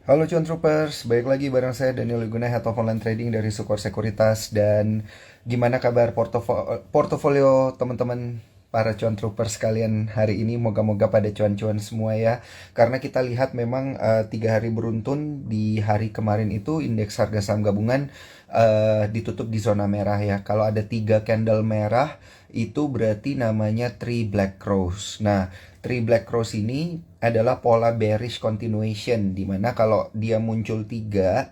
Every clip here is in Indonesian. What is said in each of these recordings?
Halo Cuan Troopers, balik lagi bareng saya Daniel Luguna, Head of Online Trading dari Sukor Sekuritas. Dan gimana kabar portofolio teman-teman para Cuan Troopers kalian hari ini? Moga-moga pada cuan-cuan semua ya. Karena kita lihat memang 3 hari beruntun di hari kemarin itu indeks harga saham gabungan ditutup di zona merah ya. Kalau ada 3 candle merah itu berarti namanya Three Black Crows. Nah, Three Black Cross ini adalah pola bearish continuation, di mana kalau dia muncul tiga,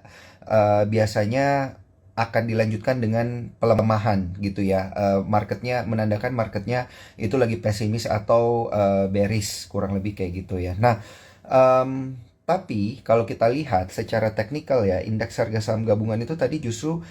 biasanya akan dilanjutkan dengan pelemahan gitu ya. Marketnya menandakan marketnya itu lagi pesimis atau bearish, kurang lebih kayak gitu ya. Nah, tapi kalau kita lihat secara teknikal ya, indeks harga saham gabungan itu tadi justru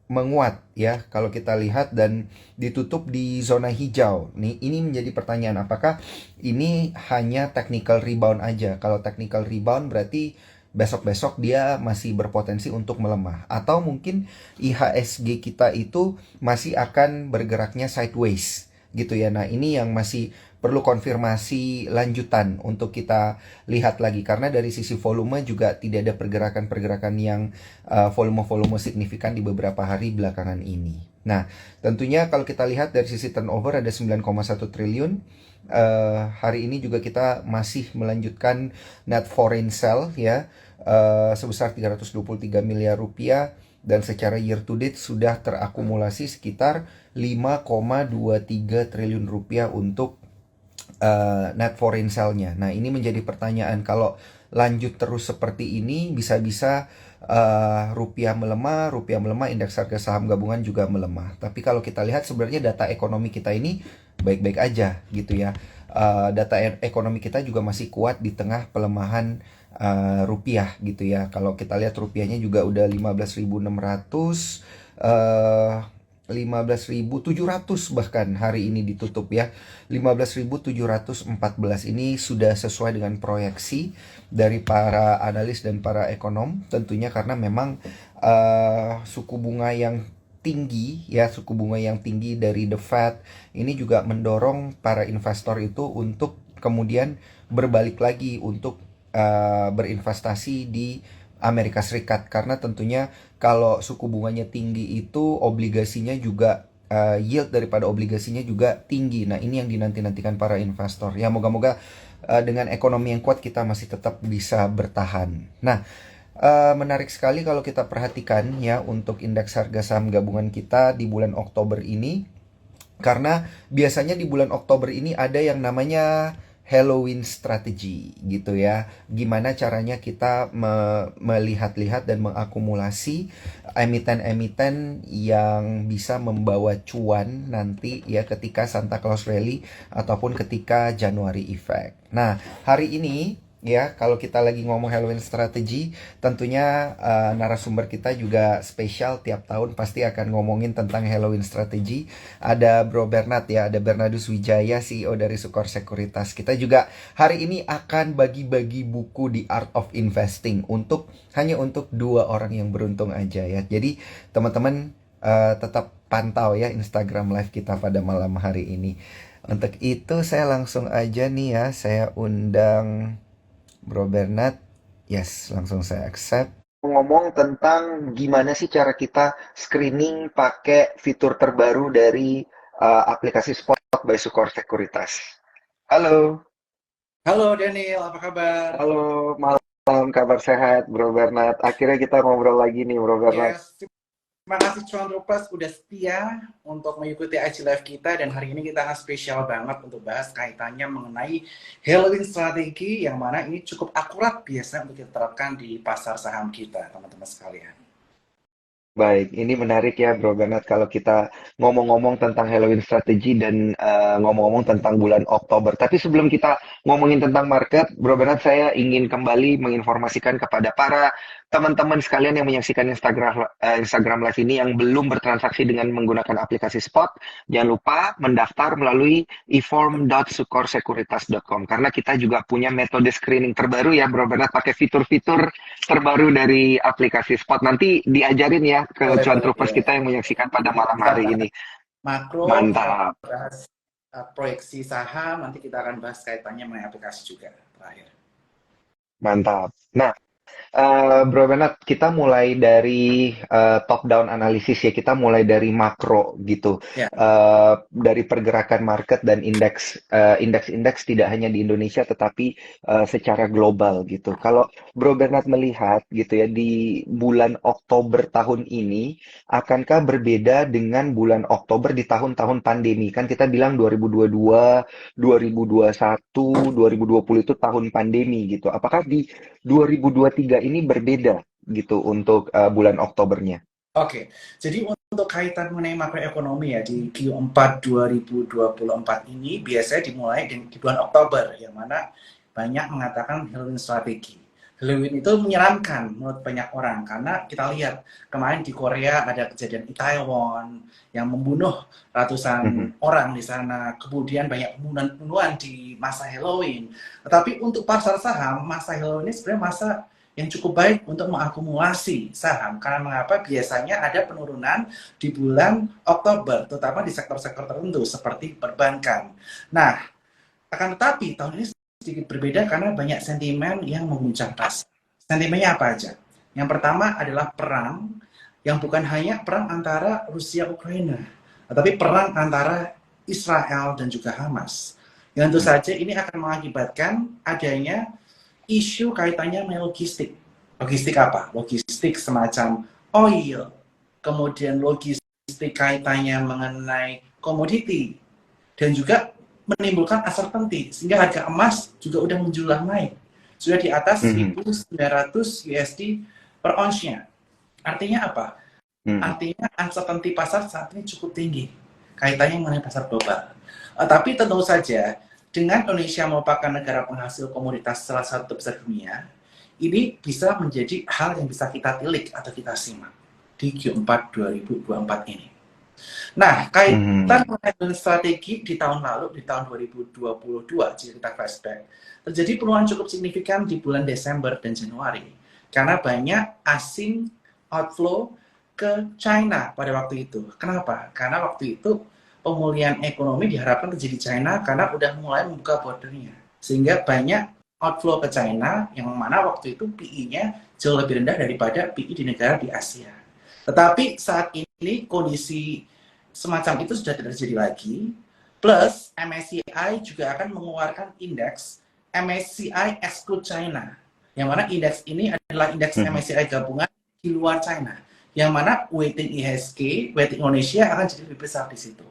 menguat ya kalau kita lihat, dan ditutup di zona hijau. Nih, ini menjadi pertanyaan, apakah ini hanya technical rebound aja? Kalau technical rebound berarti besok-besok dia masih berpotensi untuk melemah, atau mungkin IHSG kita itu masih akan bergeraknya sideways gitu ya. Nah, ini yang masih perlu konfirmasi lanjutan untuk kita lihat lagi, karena dari sisi volume juga tidak ada pergerakan-pergerakan yang volume-volume signifikan di beberapa hari belakangan ini. Nah, tentunya kalau kita lihat dari sisi turnover ada 9,1 triliun. Hari ini juga kita masih melanjutkan net foreign sale ya, sebesar 323 miliar rupiah, dan secara year to date sudah terakumulasi sekitar 5,23 triliun rupiah untuk net foreign sale-nya. Nah, ini menjadi pertanyaan, kalau lanjut terus seperti ini, bisa-bisa rupiah melemah, indeks harga saham gabungan juga melemah. Tapi kalau kita lihat sebenarnya data ekonomi kita ini baik-baik aja gitu ya. Data ekonomi kita juga masih kuat di tengah pelemahan rupiah gitu ya. Kalau kita lihat rupiahnya juga udah 15.600, 15.700 bahkan hari ini ditutup ya. 15.714 ini sudah sesuai dengan proyeksi dari para analis dan para ekonom, tentunya karena memang suku bunga yang tinggi ya, suku bunga yang tinggi dari The Fed ini juga mendorong para investor itu untuk kemudian berbalik lagi untuk berinvestasi di Amerika Serikat, karena tentunya kalau suku bunganya tinggi itu obligasinya juga, yield daripada obligasinya juga tinggi. Nah, ini yang dinanti-nantikan para investor. Ya, moga-moga dengan ekonomi yang kuat kita masih tetap bisa bertahan. Nah, menarik sekali kalau kita perhatikan ya untuk indeks harga saham gabungan kita di bulan Oktober ini, karena biasanya di bulan Oktober ini ada yang namanya Halloween strategy gitu ya. Gimana caranya kita melihat-lihat dan mengakumulasi emiten-emiten yang bisa membawa cuan nanti ya ketika Santa Claus Rally ataupun ketika January Effect. Nah, hari ini ya, kalau kita lagi ngomong Halloween strategy, tentunya narasumber kita juga spesial, tiap tahun pasti akan ngomongin tentang Halloween strategy. Ada Bro Bernard ya, ada Bernardus Wijaya, CEO dari Sukor Sekuritas. Kita juga hari ini akan bagi-bagi buku The Art of Investing hanya untuk 2 orang yang beruntung aja ya. Jadi teman-teman tetap pantau ya Instagram live kita pada malam hari ini. Untuk itu saya langsung aja nih ya, saya undang Bro Bernard. Yes, langsung saya accept. Ngomong tentang gimana sih cara kita screening pakai fitur terbaru dari aplikasi Spot by Sukor Sekuritas. Halo, Halo Daniel, apa kabar? halo, malam, kabar sehat Bro Bernard. Akhirnya kita ngobrol lagi nih Bro Bernard. Yes, terima kasih Cuan Rupas udah setia untuk mengikuti IG Live kita, dan hari ini kita akan spesial banget untuk bahas kaitannya mengenai Halloween strategi, yang mana ini cukup akurat biasanya untuk kita terapkan di pasar saham kita, teman-teman sekalian. Baik, ini menarik ya Bro Bernard kalau kita ngomong-ngomong tentang Halloween strategi dan ngomong-ngomong tentang bulan Oktober. Tapi sebelum kita ngomongin tentang market, Bro Bernard, saya ingin kembali menginformasikan kepada para teman-teman sekalian yang menyaksikan Instagram Live ini yang belum bertransaksi dengan menggunakan aplikasi Spot. Jangan lupa mendaftar melalui eform.sukorsekuritas.com, karena kita juga punya metode screening terbaru ya Bro Bernard, pakai fitur-fitur terbaru dari aplikasi Spot. Nanti diajarin ya ke Boleh, cuan boleh, troopers boleh. kita yang menyaksikan pada malam Siap hari banget. ini. Makro, kita Mantap, bahas proyeksi saham, nanti kita akan bahas kaitannya mengenai aplikasi juga terakhir. mantap. Nah, Bro Bernard, kita mulai dari top down analisis ya. Kita mulai dari makro gitu. Ya, Dari pergerakan market dan indeks tidak hanya di Indonesia tetapi secara global gitu. Kalau Bro Bernard melihat gitu ya di bulan Oktober tahun ini, akankah berbeda dengan bulan Oktober di tahun-tahun pandemi? Kan kita bilang 2022, 2021, 2020 itu tahun pandemi gitu. Apakah di 2023 ini berbeda gitu untuk bulan Oktobernya. oke. Jadi untuk kaitan mengenai makroekonomi ya di Q4 2024 ini biasanya dimulai di bulan Oktober, yang mana banyak mengatakan Halloween strategi. Halloween itu menyeramkan menurut banyak orang karena kita lihat kemarin di Korea ada kejadian Itaewon yang membunuh ratusan Mhm, orang di sana, kemudian banyak pembunuhan di masa Halloween. Tetapi untuk pasar saham, masa Halloween ini sebenarnya masa yang cukup baik untuk mengakumulasi saham. Karena mengapa? Biasanya ada penurunan di bulan Oktober, terutama di sektor-sektor tertentu seperti perbankan. Nah, akan tetapi tahun ini sedikit berbeda karena banyak sentimen yang memuncak pasar. Sentimennya apa aja? Yang pertama adalah perang, yang bukan hanya perang antara Rusia Ukraina, tetapi perang antara Israel dan juga Hamas. Yang tentu mhm, saja ini akan mengakibatkan adanya isu kaitannya dengan logistik. Logistik apa? Logistik semacam oil, kemudian logistik kaitannya mengenai komoditi, dan juga menimbulkan uncertainty, sehingga harga emas juga udah menjulang naik. Sudah di atas mhm, 1.900 USD per ounce-nya. Artinya apa? mhm, Artinya uncertainty pasar saat ini cukup tinggi, kaitannya mengenai pasar global. Tapi tentu saja, dengan Indonesia merupakan negara penghasil komoditas salah satu terbesar dunia, ini bisa menjadi hal yang bisa kita tilik atau kita simak di Q4 2024 ini. Nah, kaitan mhm, dengan strategi di tahun lalu, di tahun 2022, jika kita flashback, terjadi penurunan cukup signifikan di bulan Desember dan Januari. Karena banyak asing outflow ke China pada waktu itu. Kenapa? Karena waktu itu pemulihan ekonomi diharapkan terjadi di China karena udah mulai membuka bordernya. Sehingga banyak outflow ke China yang mana waktu itu PI-nya jauh lebih rendah daripada PI di negara di Asia. Tetapi saat ini kondisi semacam itu sudah tidak terjadi lagi. Plus MSCI juga akan mengeluarkan indeks MSCI exclude China. Yang mana indeks ini adalah indeks mhm, MSCI gabungan di luar China. Yang mana weighting IHSG, weighting Indonesia akan jadi lebih besar di situ.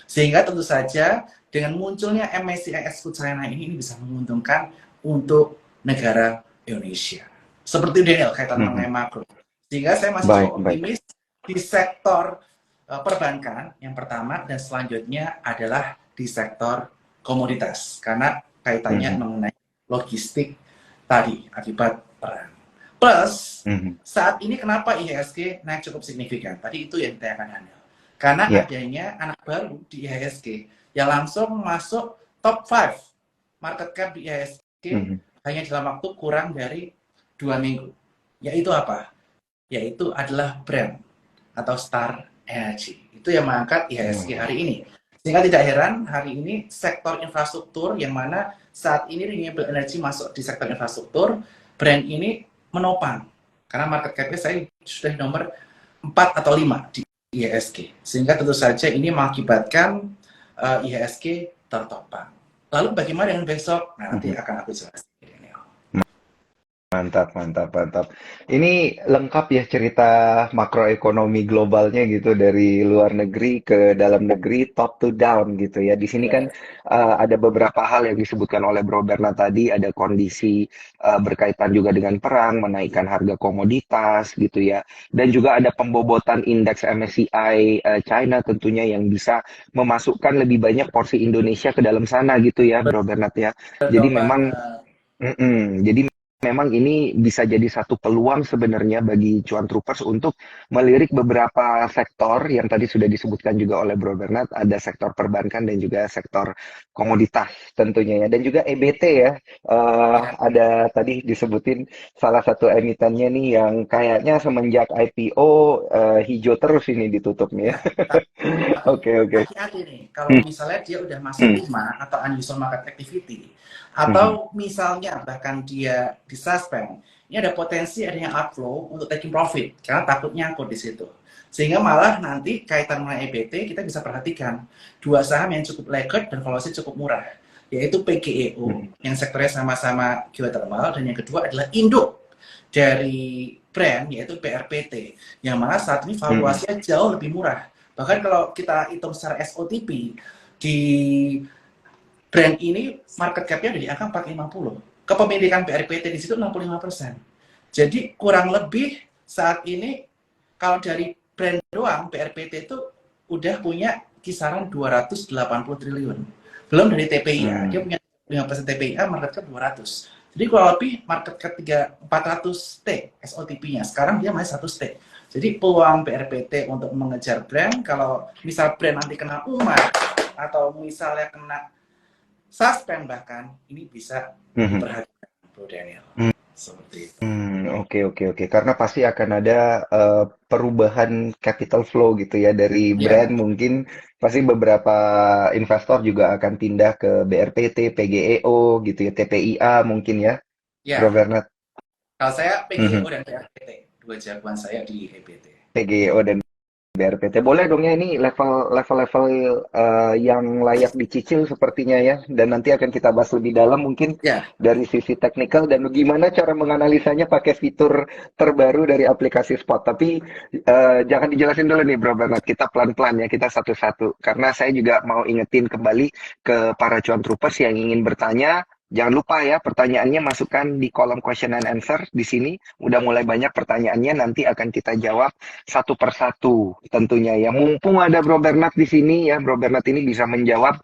Sehingga tentu saja dengan munculnya MSCI exclude China ini bisa menguntungkan untuk negara Indonesia. Seperti Daniel kaitan mengenai mhm. makro. Sehingga saya masih Baik, cukup baik. optimis di sektor perbankan yang pertama, dan selanjutnya adalah di sektor komoditas karena kaitannya Mhm, mengenai logistik tadi akibat perang. Plus mhm. saat ini kenapa IHSG naik cukup signifikan? Tadi itu yang ditanyakan Daniel. Karena Ya. adanya anak baru di IHSG yang langsung masuk top 5 market cap di IHSG Mhm, hanya dalam waktu kurang dari 2 minggu. Yaitu apa? Yaitu adalah brand atau Star Energy. Itu yang mengangkat IHSG mhm, hari ini. Sehingga tidak heran hari ini sektor infrastruktur yang mana saat ini renewable energy masuk di sektor infrastruktur, brand ini menopang. Karena market cap-nya saya sudah nomor 4 atau 5 di IHSG. Sehingga tentu saja ini mengakibatkan IHSG tertopang. Lalu bagaimana dengan besok? Nah, nanti mhm. akan aku jelaskan. Mantap, mantap, mantap. Ini lengkap ya cerita makroekonomi globalnya gitu dari luar negeri ke dalam negeri, top to down gitu ya. Di sini kan Yes. ada beberapa hal yang disebutkan oleh Bro Berna tadi, ada kondisi berkaitan juga dengan perang, menaikkan harga komoditas gitu ya. Dan juga ada pembobotan indeks MSCI China tentunya yang bisa memasukkan lebih banyak porsi Indonesia ke dalam sana gitu ya, Bro Bernat ya. Betul Jadi memang banget. Jadi memang ini bisa jadi satu peluang sebenarnya bagi cuan troopers untuk melirik beberapa sektor yang tadi sudah disebutkan juga oleh Bro Bernard, ada sektor perbankan dan juga sektor komoditas tentunya ya, dan juga EBT ya. Ya. Ada tadi disebutin salah satu emitennya nih yang kayaknya semenjak IPO hijau terus ini ditutupnya. Ya. Tapi Oke, oke. hati-hati nih, kalau misalnya dia udah masuk Hmm, 5 atau unusual market activity, hmm, atau misalnya bahkan dia disuspend, ini ada potensi adanya outflow untuk taking profit karena takut nyangkut di situ. Sehingga malah nanti kaitan mengenai EBT kita bisa perhatikan dua saham yang cukup laggard dan valuasi cukup murah, yaitu PGEO yang sektornya sama-sama geothermal, dan yang kedua adalah induk dari brand yaitu BRPT yang mana saat ini valuasinya jauh lebih murah. Bahkan kalau kita hitung secara SOTP di brand ini market cap-nya ada di angka 450. Kepemilikan BRPT di situ 65%. Jadi kurang lebih saat ini kalau dari brand doang BRPT itu udah punya kisaran 280 triliun. Belum dari TPIA, dia punya 5% TPIA, market cap 200. Jadi kurang lebih market cap 400 T SOTP-nya. Sekarang dia masih 100 T. Jadi peluang BRPT untuk mengejar brand, kalau misal brand nanti kena umat atau misalnya kena suspend bahkan, ini bisa diperhatikan, Bro Daniel. Seperti itu. Oke. Karena pasti akan ada perubahan capital flow gitu ya dari Ya, brand, mungkin pasti beberapa investor juga akan pindah ke BRPT, PGEO gitu ya, TPIA mungkin ya, Bro ya. Bernard. Kalau saya PGEO dan BRPT, dua jagoan saya di EBT. PGEO dan BRPT. Boleh dong ya, ini level-level yang layak dicicil sepertinya ya. Dan nanti akan kita bahas lebih dalam mungkin Ya, dari sisi teknikal dan gimana cara menganalisanya pakai fitur terbaru dari aplikasi Spot. Tapi jangan dijelasin dulu nih Bro Bernard, kita pelan-pelan ya, kita satu-satu. Karena saya juga mau ingetin kembali ke para cuan troopers yang ingin bertanya. Jangan lupa ya, pertanyaannya masukkan di kolom question and answer di sini. Udah mulai banyak pertanyaannya, nanti akan kita jawab satu persatu tentunya ya. Mumpung ada Bro Bernard di sini ya, Bro Bernard ini bisa menjawab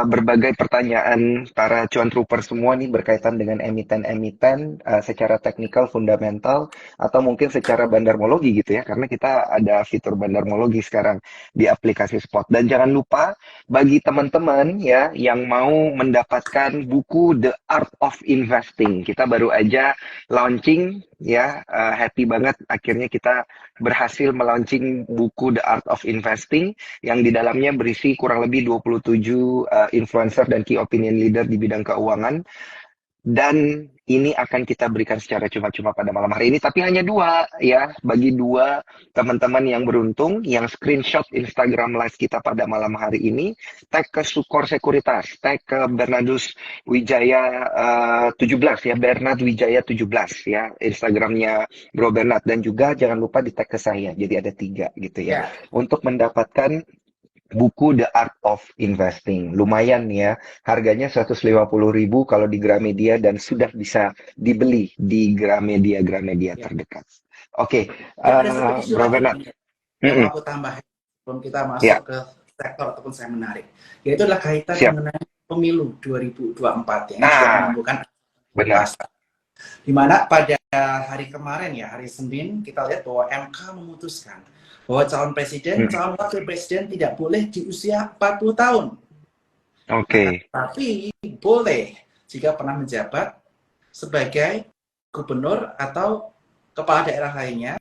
berbagai pertanyaan para cuan trooper semua nih berkaitan dengan emiten-emiten secara teknikal, fundamental, atau mungkin secara bandarmologi gitu ya, karena kita ada fitur bandarmologi sekarang di aplikasi Spot. Dan jangan lupa bagi teman-teman ya yang mau mendapatkan buku The Art of Investing, kita baru aja launching ya, happy banget akhirnya kita berhasil melaunching buku The Art of Investing yang di dalamnya berisi kurang lebih 27 influencer dan key opinion leader di bidang keuangan, dan ini akan kita berikan secara cuma-cuma pada malam hari ini, tapi hanya dua ya, bagi dua teman-teman yang beruntung yang screenshot Instagram live kita pada malam hari ini, tag ke Sukor Sekuritas, tag ke Bernardus Wijaya 17 ya, Bernard Wijaya 17 ya, Instagramnya Bro Bernard, dan juga jangan lupa di tag ke saya, jadi ada 3 gitu ya, ya. untuk mendapatkan buku The Art of Investing. Lumayan ya, harganya 150.000 kalau di Gramedia dan sudah bisa dibeli di Gramedia Ya. terdekat. Oke, Dan ada satu isu Bro lagi Bernard. nih yang mau aku tambah sebelum kita masuk Ya, ke sektor ataupun saya menarik, yaitu adalah kaitan siap. mengenai pemilu 2024 ya. Ini juga Nah, menimbulkan benar. pasar. Di mana pada hari kemarin ya, hari Senin, kita lihat bahwa MK memutuskan bahwa calon presiden, calon wakil presiden tidak boleh di usia 40 tahun. Oke. Tapi boleh jika pernah menjabat sebagai gubernur atau kepala daerah lainnya,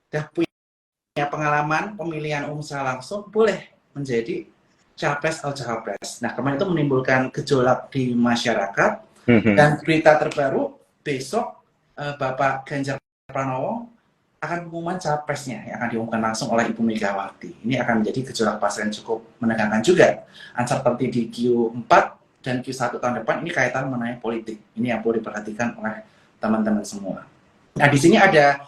dan punya pengalaman pemilihan umum secara langsung, boleh menjadi capres atau cawapres. Nah, kemarin itu menimbulkan gejolak di masyarakat, dan berita terbaru besok Bapak Ganjar Pranowo akan pengumuman capresnya yang akan diumumkan langsung oleh Ibu Megawati. Ini akan menjadi gejolak pasar yang cukup menegangkan juga. Seperti di Q4 dan Q1 tahun depan, ini kaitan mengenai politik. Ini yang perlu diperhatikan oleh teman-teman semua. Nah, di sini ada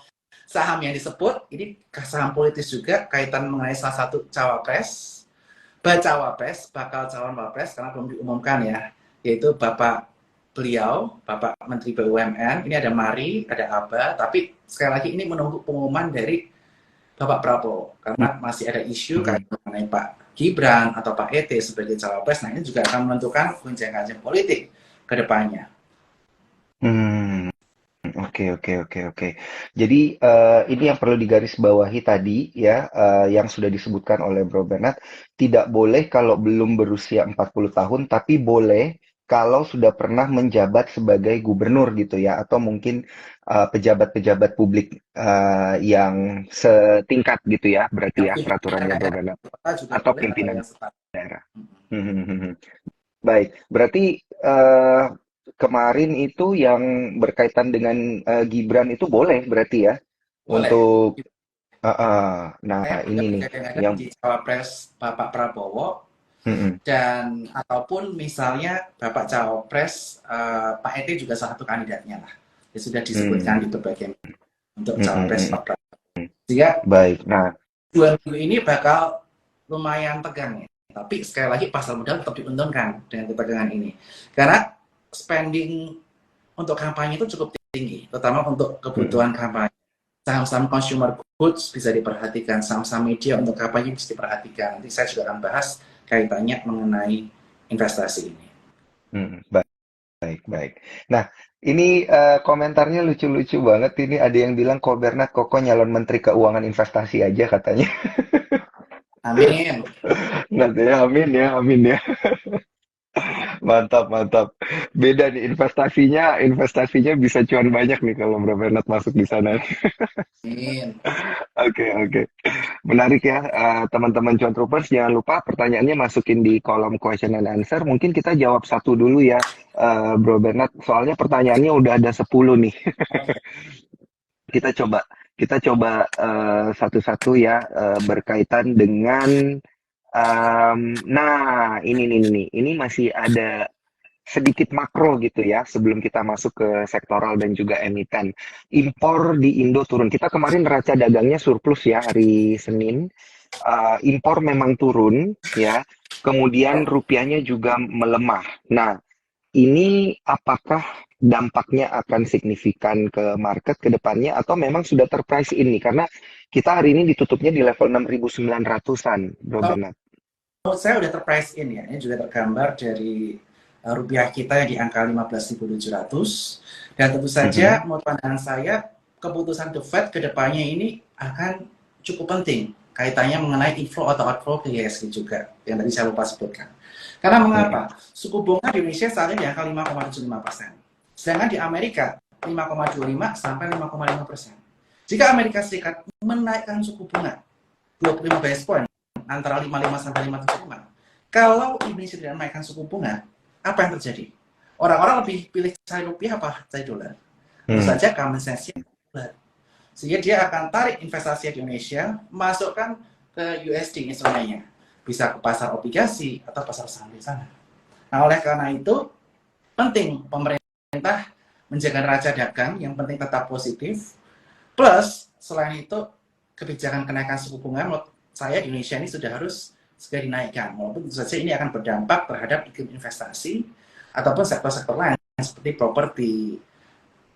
saham yang disebut, ini saham politis juga, kaitan mengenai salah satu cawapres, bacawapres, bakal calon wapres, karena belum diumumkan ya, yaitu Bapak Bapak Menteri BUMN. Ini ada Mari, ada Aba, tapi sekali lagi ini menunggu pengumuman dari Bapak Prabowo, karena masih ada isu kaitan mengenai Pak Gibran atau Pak ET sebagai cawapres. Nah, ini juga akan menentukan gonjang-ganjing politik ke depannya. Oke. Jadi ini yang perlu digarisbawahi tadi ya, yang sudah disebutkan oleh Bro Bernard, tidak boleh kalau belum berusia 40 tahun, tapi boleh kalau sudah pernah menjabat sebagai gubernur gitu ya, atau mungkin pejabat-pejabat publik yang setingkat gitu ya, berarti Yang ya pimpinan peraturannya Bro daerah Bernard, kota juga atau boleh, atau pimpinan yang setara. daerah. Baik, berarti kemarin itu yang berkaitan dengan Gibran itu boleh berarti ya Boleh. untuk nah Saya ini punya nih bergadang-gadang yang menjadi cawapres Bapak Prabowo mm-mm, dan ataupun misalnya Bapak Cawapres Pak Edi juga salah satu kandidatnya lah. Ya sudah disebutkan mm, di berbagai untuk mm-mm, Cawapres mm. Pak Prabowo. Sehingga Baik. Nah, 2 minggu ini bakal lumayan tegang ya. Tapi sekali lagi pasar modal tetap diuntungkan dengan ketegangan ini. Karena spending untuk kampanye itu cukup tinggi, terutama untuk mm-mm, kebutuhan kampanye. Saham-saham consumer goods bisa diperhatikan, saham-saham media untuk kampanye bisa diperhatikan. Nanti saya juga akan bahas kaitannya mengenai investasi ini. mm-mm. Baik, baik. Nah, ini komentarnya lucu-lucu banget. Ini ada yang bilang kok Bernard Koko nyalon Menteri Keuangan Investasi aja katanya. Amin. Nanti ya, amin ya, amin ya. Mantap, mantap. Beda nih investasinya bisa cuan banyak nih kalau Bro Bernard masuk di sana. Amin. Oke, oke. Menarik ya, teman-teman Cuan Troopers. Jangan lupa pertanyaannya masukin di kolom question and answer. Mungkin kita jawab satu dulu ya, Bro Bernard. Soalnya pertanyaannya udah ada 10 nih. Oke. Kita coba satu-satu ya, berkaitan dengan nah ini masih ada sedikit makro gitu ya sebelum kita masuk ke sektoral dan juga emiten. Impor di Indo turun. Kita kemarin neraca dagangnya surplus ya hari Senin. Impor memang turun ya. Kemudian rupiahnya juga melemah. Nah, ini apakah dampaknya akan signifikan ke market ke depannya atau memang sudah terprice in nih? Karena kita hari ini ditutupnya di level 6.900-an, Bro Kalau Bernard. saya udah terprice in ya, ini juga tergambar dari rupiah kita yang di angka 15.700. Dan tentu saja Mhm, menurut pandangan saya keputusan The Fed ke depannya ini akan cukup penting kaitannya mengenai inflow atau outflow ke ISG juga yang tadi saya lupa sebutkan. Karena mhm, mengapa? Suku bunga di Indonesia saat ini di angka 5,75%. Sedangkan di Amerika 5,25 sampai 5,5%. Jika Amerika Serikat menaikkan suku bunga 25 basis point antara 55 sampai 575. Kalau Indonesia tidak menaikkan suku bunga, apa yang terjadi? Orang-orang lebih pilih cari rupiah apa cari dolar? Tentu mhm, saja common sense dolar. Sehingga dia akan tarik investasi di Indonesia, masukkan ke USD instrumennya. Bisa ke pasar obligasi atau pasar saham di sana. Nah, oleh karena itu, penting pemerintah menjaga neraca dagang, yang penting tetap positif. Plus, selain itu, kebijakan kenaikan suku bunga menurut saya di Indonesia ini sudah harus segera dinaikkan. Walaupun tentu saja ini akan berdampak terhadap iklim investasi ataupun sektor-sektor lain seperti properti,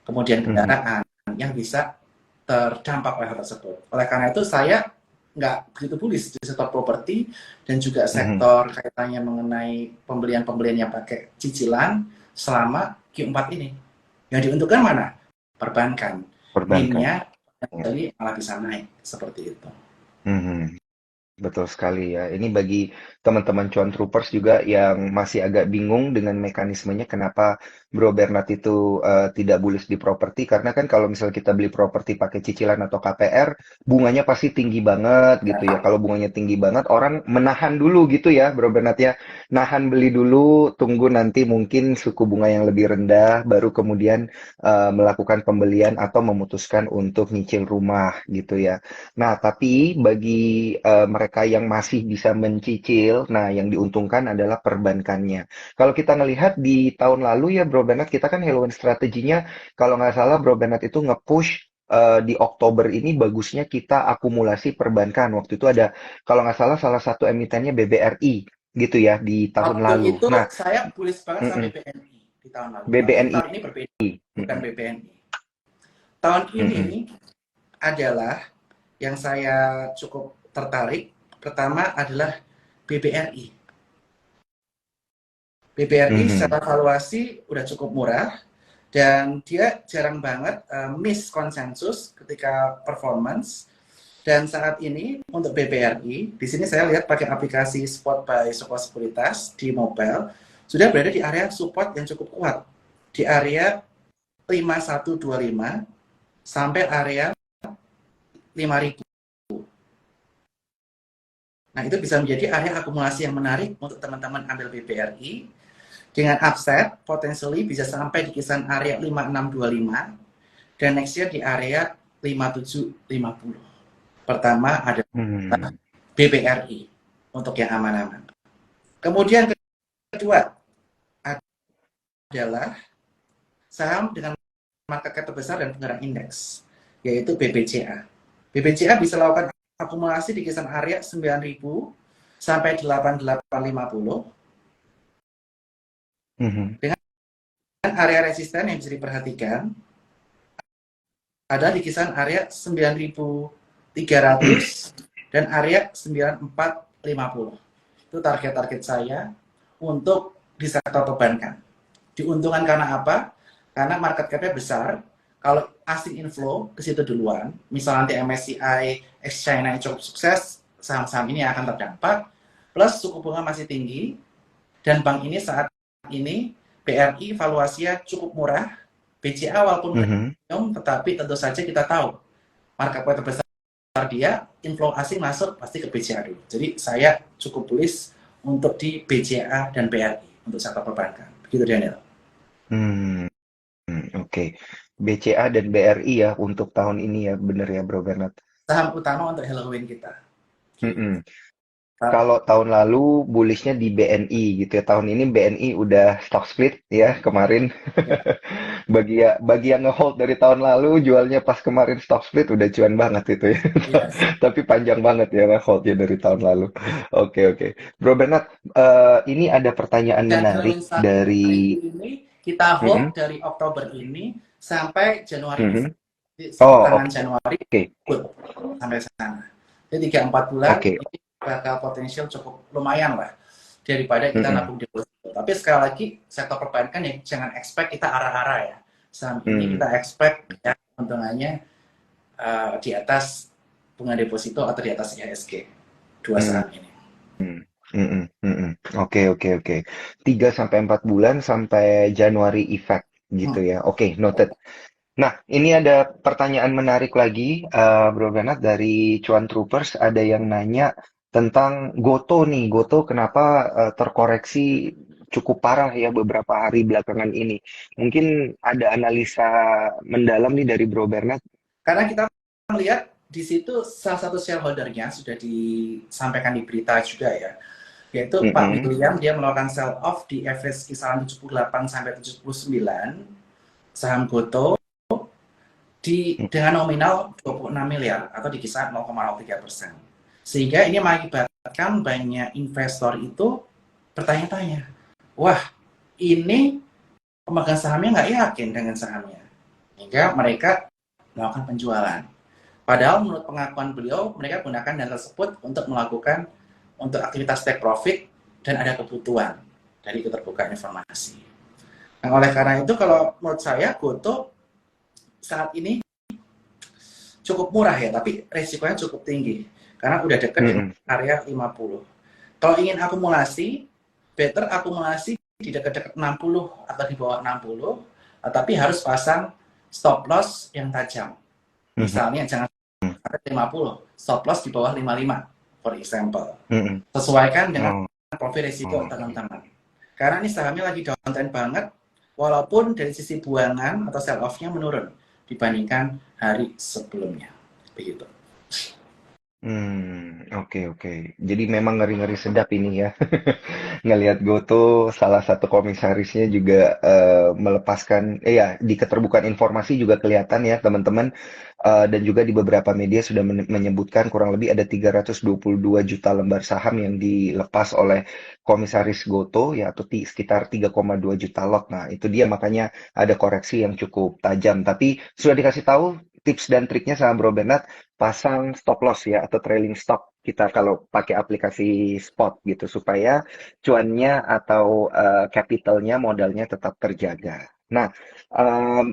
kemudian mhm, kendaraan yang bisa terdampak oleh hal tersebut. Oleh karena itu saya nggak begitu bullish di sektor properti dan juga mhm. sektor kaitannya mengenai pembelian-pembelian yang pakai cicilan selama Q4 ini. Yang diuntungkan mana? Perbankan. Perbankan. NIM-nya Ya. jadi malah bisa naik seperti itu. Mhm. Betul sekali ya. Ini bagi teman-teman cuan troopers juga yang masih agak bingung dengan mekanismenya kenapa Bro Bernard itu tidak bullish di properti karena kan kalau misalnya kita beli properti pakai cicilan atau KPR, bunganya pasti tinggi banget gitu ya. Kalau bunganya tinggi banget, orang menahan dulu gitu ya, Bro Bernard ya. Nahan beli dulu, tunggu nanti mungkin suku bunga yang lebih rendah, baru kemudian melakukan pembelian atau memutuskan untuk nyicil rumah gitu ya. Nah, tapi bagi mereka yang masih bisa mencicil, nah yang diuntungkan adalah perbankannya. Kalau kita ngelihat di tahun lalu ya Bro Bernard, kita kan Halloween strateginya, kalau nggak salah Bro Bernard itu nge-push di Oktober ini bagusnya kita akumulasi perbankan. Waktu itu ada, kalau nggak salah, salah satu emitennya BBRI gitu ya di tahun Waktu lalu. itu Nah, saya bullish banget sama mm-mm, BBNI di tahun lalu. Tapi BBNI. tahun ini berbeda, bukan Mm-mm, BBNI. Tahun mm-mm, ini adalah yang saya cukup tertarik. Pertama adalah BBRI. BBRI mhm, secara valuasi udah cukup murah dan dia jarang banget miss konsensus ketika performance. Dan saat ini untuk BBRI, di sini saya lihat pakai aplikasi Spot by Suko Sekuritas di mobile sudah berada di area support yang cukup kuat di area 5125 sampai area 5000. Nah, itu bisa menjadi area akumulasi yang menarik untuk teman-teman ambil BBRI. Dengan upset, potentially bisa sampai di kisaran area 5625 dan next year di area 5750. Pertama ada Hmm. BBRI untuk yang aman-aman. Kemudian kedua adalah saham dengan market cap terbesar dan penggerak indeks, yaitu BBCA. BBCA bisa lakukan akumulasi di kisaran area 9.000 sampai 8850 Mhm. dengan area resisten yang bisa diperhatikan ada di kisaran area 9.300 dan area 9.450. Itu target-target saya untuk di sektor perbankan. Diuntungkan karena apa? Karena market cap-nya besar. Kalau asing inflow ke situ duluan, misal nanti MSCI ex China cukup sukses, saham-saham ini akan terdampak. Plus suku bunga masih tinggi dan bank ini saat ini BRI valuasinya cukup murah. BCA walaupun Mhm. premium, tetapi tentu saja kita tahu market cap terbesar dia, inflow asing masuk pasti ke BCA dulu. Jadi saya cukup bullish untuk di BCA dan BRI untuk sektor perbankan. Begitu Daniel. Hmm. Oke. BCA dan BRI ya untuk tahun ini ya, bener ya Bro Bernard. Saham utama untuk Halloween kita. Gitu. Mm-mm. Kalau tahun lalu bullishnya di BNI gitu ya. Tahun ini BNI udah stock split ya kemarin. Ya, Bagi yang ngehold dari tahun lalu jualnya pas kemarin stock split udah cuan banget itu ya. yes. Tapi panjang banget ya ngeholdnya dari tahun lalu. Oke, oke. Bro Bernard, ini ada pertanyaan Dan menarik Halloween dari. strategi ini kita hold Mm-mm, dari Oktober ini sampai Januari mhm. besok. Jadi Oh, pertengahan Januari oke. good sampai sana. Jadi 3-4 bulan Oke. ini bakal potensial cukup lumayan lah daripada kita Mm-mm, nabung deposito. Tapi sekali lagi sektor perbankan ya jangan expect kita arah-arah ya. Saham ini mm, kita expect ya keuntungannya di atas bunga deposito atau di atas IHSG dua mm, saham ini. mm-mm, mm-mm. Oke, oke, oke. 3 sampai 4 bulan sampai Januari effect Hmm. gitu ya. Oke, noted. Nah, ini ada pertanyaan menarik lagi, Bro Bernard, dari Cuan Troopers. Ada yang nanya tentang Goto nih. Goto kenapa terkoreksi cukup parah ya beberapa hari belakangan ini? Mungkin ada analisa mendalam nih dari Bro Bernard. Karena kita melihat di situ salah satu shareholdernya sudah disampaikan di berita juga ya, yaitu Pak Mm-mm, William dia melakukan sell off di average kisaran 78 sampai 79 saham Goto dengan nominal 26 miliar atau di kisaran 0,03%. Sehingga ini mengakibatkan banyak investor itu bertanya-tanya, wah ini pemegang sahamnya nggak yakin dengan sahamnya. Hingga mereka melakukan penjualan. Padahal menurut pengakuan beliau, mereka gunakan dana tersebut untuk melakukan untuk aktivitas take profit dan ada kebutuhan dari keterbukaan informasi. Nah, oleh karena itu kalau menurut saya Goto saat ini cukup murah ya, tapi resikonya cukup tinggi karena udah dekat dengan mm-mm, area 50. Kalau ingin akumulasi, better akumulasi di dekat-dekat 60 atau di bawah 60, tapi harus pasang stop loss yang tajam. mhm, Misalnya jangan sampai 50, stop loss di bawah 55, for example. mm-mm. Sesuaikan dengan Oh, profil risiko oke. teman-teman. Karena ini sahamnya lagi downtrend banget, walaupun dari sisi buangan atau sell off-nya menurun dibandingkan hari sebelumnya. Begitu. Oke, oke. Jadi memang ngeri-ngeri sedap ini ya. Ngelihat Goto, salah satu komisarisnya juga melepaskan, ya di keterbukaan informasi juga kelihatan ya teman-teman. Dan juga di beberapa media sudah menyebutkan kurang lebih ada 322 juta lembar saham yang dilepas oleh komisaris Goto ya atau sekitar 3,2 juta lot. Nah itu dia makanya ada koreksi yang cukup tajam. Tapi sudah dikasih tahu tips dan triknya sama Bro Bernard pasang stop loss ya atau trailing stop kita kalau pakai aplikasi spot gitu supaya cuannya atau capitalnya modalnya tetap terjaga. Nah,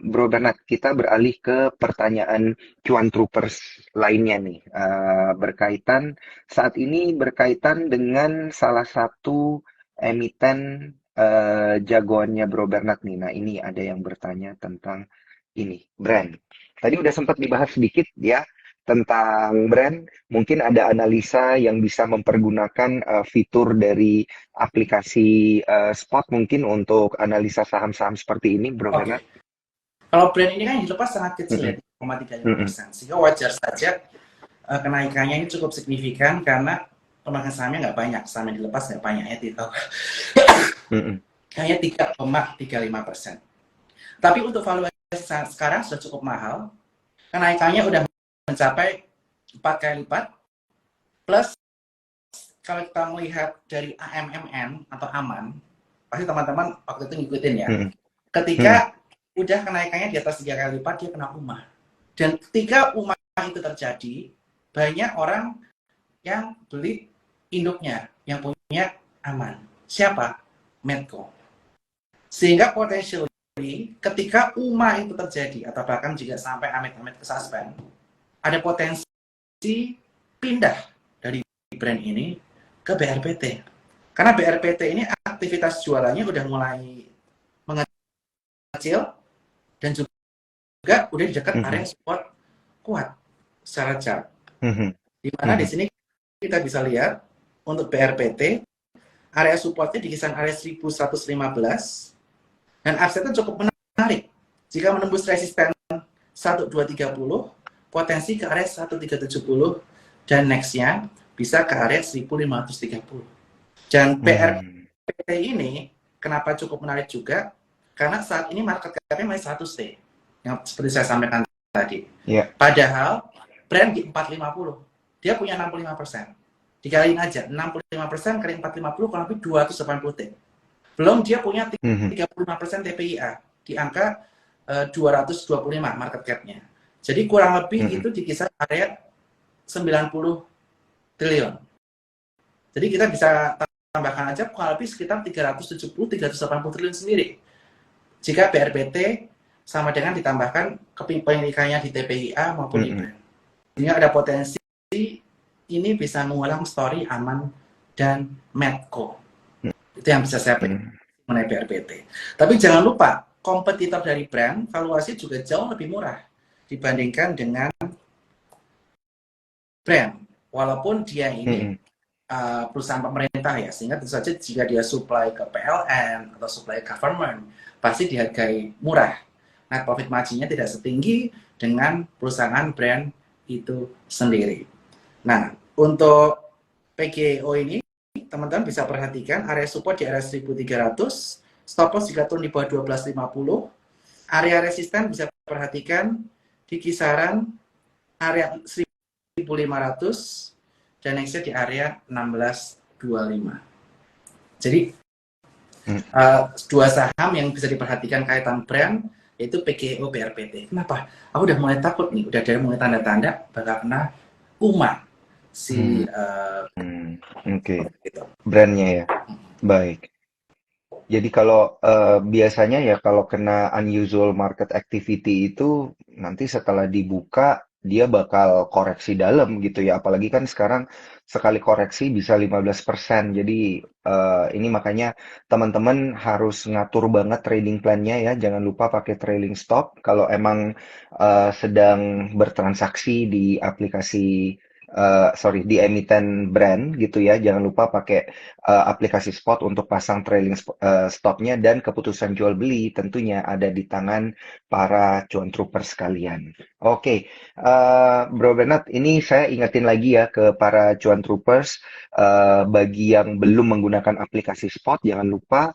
Bro Bernard, kita beralih ke pertanyaan cuan troopers lainnya nih berkaitan saat ini berkaitan dengan salah satu emiten jagoannya Bro Bernard nih. Nah, ini ada yang bertanya tentang ini brand. Tadi udah sempat dibahas sedikit ya tentang brand, mungkin ada analisa yang bisa mempergunakan fitur dari aplikasi Spot mungkin untuk analisa saham-saham seperti ini, Bro Bernard. Oke. Kalau brand ini kan yang dilepas sangat kecil ya, Mm-mm, mm-mm, 3,35%. Sehingga wajar saja kenaikannya ini cukup signifikan karena pemegang sahamnya nggak banyak, saham yang dilepas nggak banyak ya, tidak mm-mm, hanya 3,35%. Tapi untuk valuasi sekarang sudah cukup mahal, kenaikannya udah mencapai 4 kali lipat, plus kalau kita melihat dari AMMN atau aman, pasti teman-teman waktu itu ngikutin ya. mm-mm, mm-mm, Ketika udah kenaikannya di atas 3 kali lipat, dia kena UMAH. Dan ketika UMAH itu terjadi, banyak orang yang beli induknya, yang punya aman. Siapa? Medco. Sehingga potensial ketika UMA itu terjadi atau bahkan juga sampai amit-amit ke suspend, ada potensi pindah dari brand ini ke BRPT. Karena BRPT ini aktivitas jualannya udah mulai mengecil dan juga udah di dekat area mm-mm, support kuat secara chart. mm-mm, Di mana di mm-mm, sini kita bisa lihat untuk BRPT area supportnya di kisaran area 1115 dan upside-nya cukup menarik. Jika menembus resisten 1230, potensi ke area 1370 dan next-nya bisa ke area 1530. Dan mm-mm. BRPT ini kenapa cukup menarik juga? Karena saat ini market cap-nya masih 100T. Yang seperti saya sampaikan tadi. Ya. Padahal brand di 450. Dia punya 65%. Dikaliin aja, 65% kali 450 kurang lebih 280T. Belum dia punya Mhm, 35% TPIA di angka 225 market cap-nya. Jadi kurang lebih mhm, itu di kisaran area 90 triliun. Jadi kita bisa tambahkan aja kurang lebih sekitar 370-380 triliun sendiri. Jika BRPT sama dengan ditambahkan kepemilikannya di TPIA maupun di mhm, brand. Sehingga ada potensi ini bisa mengulang story Aman dan Medco. Itu yang bisa saya mhm, mengenai BRPT. Tapi jangan lupa, kompetitor dari brand, valuasi juga jauh lebih murah dibandingkan dengan brand. Walaupun dia ini mhm, perusahaan pemerintah ya, sehingga tentu saja jika dia supply ke PLN atau supply government, pasti dihargai murah. Nah, profit margin-nya tidak setinggi dengan perusahaan brand itu sendiri. Nah, untuk PGO ini, teman-teman bisa perhatikan area support di area 1300, stop loss jika turun di bawah 1250, area resisten bisa perhatikan di kisaran area 1500 dan nextnya di area 1625. Jadi mhm. dua saham yang bisa diperhatikan kaitan brand yaitu PGO BRPT. Kenapa? Aku udah mulai takut nih, udah dari mulai tanda-tanda bakal kena UMA si Oke, itu. brandnya ya. Baik. Jadi kalau biasanya ya kalau kena unusual market activity itu nanti setelah dibuka dia bakal koreksi dalam gitu ya. Apalagi kan sekarang sekali koreksi bisa 15%. Jadi ini makanya teman-teman harus ngatur banget trading plan-nya ya. Jangan lupa pakai trailing stop kalau emang sedang bertransaksi di aplikasi sorry di emiten brand gitu ya. Jangan lupa pakai aplikasi spot untuk pasang trailing stopnya dan keputusan jual beli tentunya ada di tangan para cuan trooper sekalian. Oke, Bro Bernard, ini saya ingetin lagi ya ke para cuan troopers, bagi yang belum menggunakan aplikasi spot, jangan lupa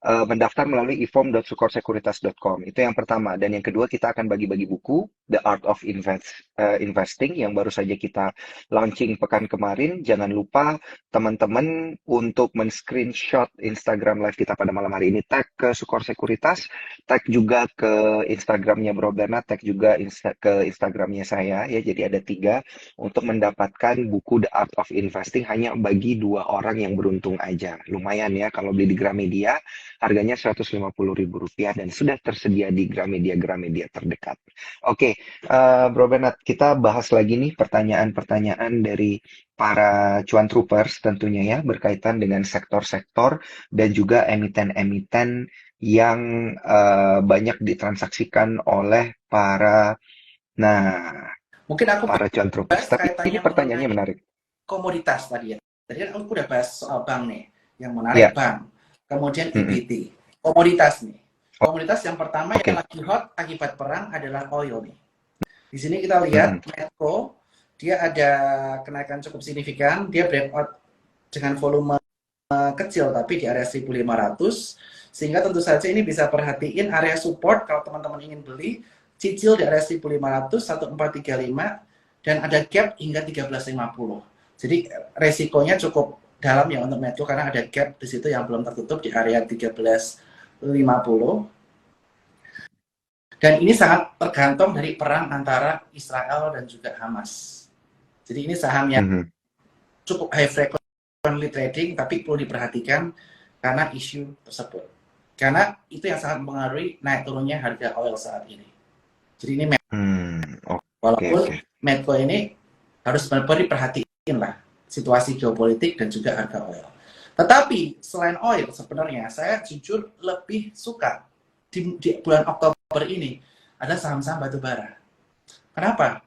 mendaftar melalui e-form.sukorsekuritas.com. Itu yang pertama. Dan yang kedua, kita akan bagi-bagi buku, The Art of Investing, yang baru saja kita launching pekan kemarin. Jangan lupa teman-teman untuk men-screenshot Instagram live kita pada malam hari ini, tag ke Sukor Sekuritas, tag juga ke Instagramnya Bro Bernard, tag juga ke Instagramnya saya ya. Jadi ada 3 untuk mendapatkan buku The Art of Investing hanya bagi 2 orang yang beruntung aja. Lumayan ya kalau beli di Gramedia, harganya Rp150.000 dan sudah tersedia di Gramedia terdekat. Oke, Bro Bernard, kita bahas lagi nih pertanyaan-pertanyaan dari para cuan troopers tentunya ya berkaitan dengan sektor-sektor dan juga emiten-emiten yang banyak ditransaksikan oleh para. Nah, Mungkin aku para cuan troopers. bahas Tapi ini kaitannya pertanyaannya mengenai menarik. komoditas tadi ya. Tadi kan aku udah bahas soal bank nih. Yang menarik Ya. bank. Kemudian Mm-mm. EBT. Komoditas nih. Komoditas yang pertama yang Oke. lagi hot akibat perang adalah oil nih. Di sini kita lihat Mm-mm. Medco, dia ada kenaikan cukup signifikan. Dia breakout dengan volume kecil tapi di area 1.500, sehingga tentu saja ini bisa perhatiin area support kalau teman-teman ingin beli, cicil di area 1.500, 1435, dan ada gap hingga 1350. Jadi resikonya cukup dalam ya untuk Medco karena ada gap di situ yang belum tertutup di area 1350. Dan ini sangat tergantung dari perang antara Israel dan juga Hamas. Jadi ini saham yang Mhm. cukup high frequently trading, tapi perlu diperhatikan karena isu tersebut. Karena itu yang sangat mempengaruhi naik turunnya harga oil saat ini. Jadi ini Oke, walaupun oke. Medco ini harus benar-benar diperhatiin lah situasi geopolitik dan juga harga oil. Tetapi selain oil sebenarnya saya jujur lebih suka di bulan Oktober ini ada saham-saham batubara. Kenapa?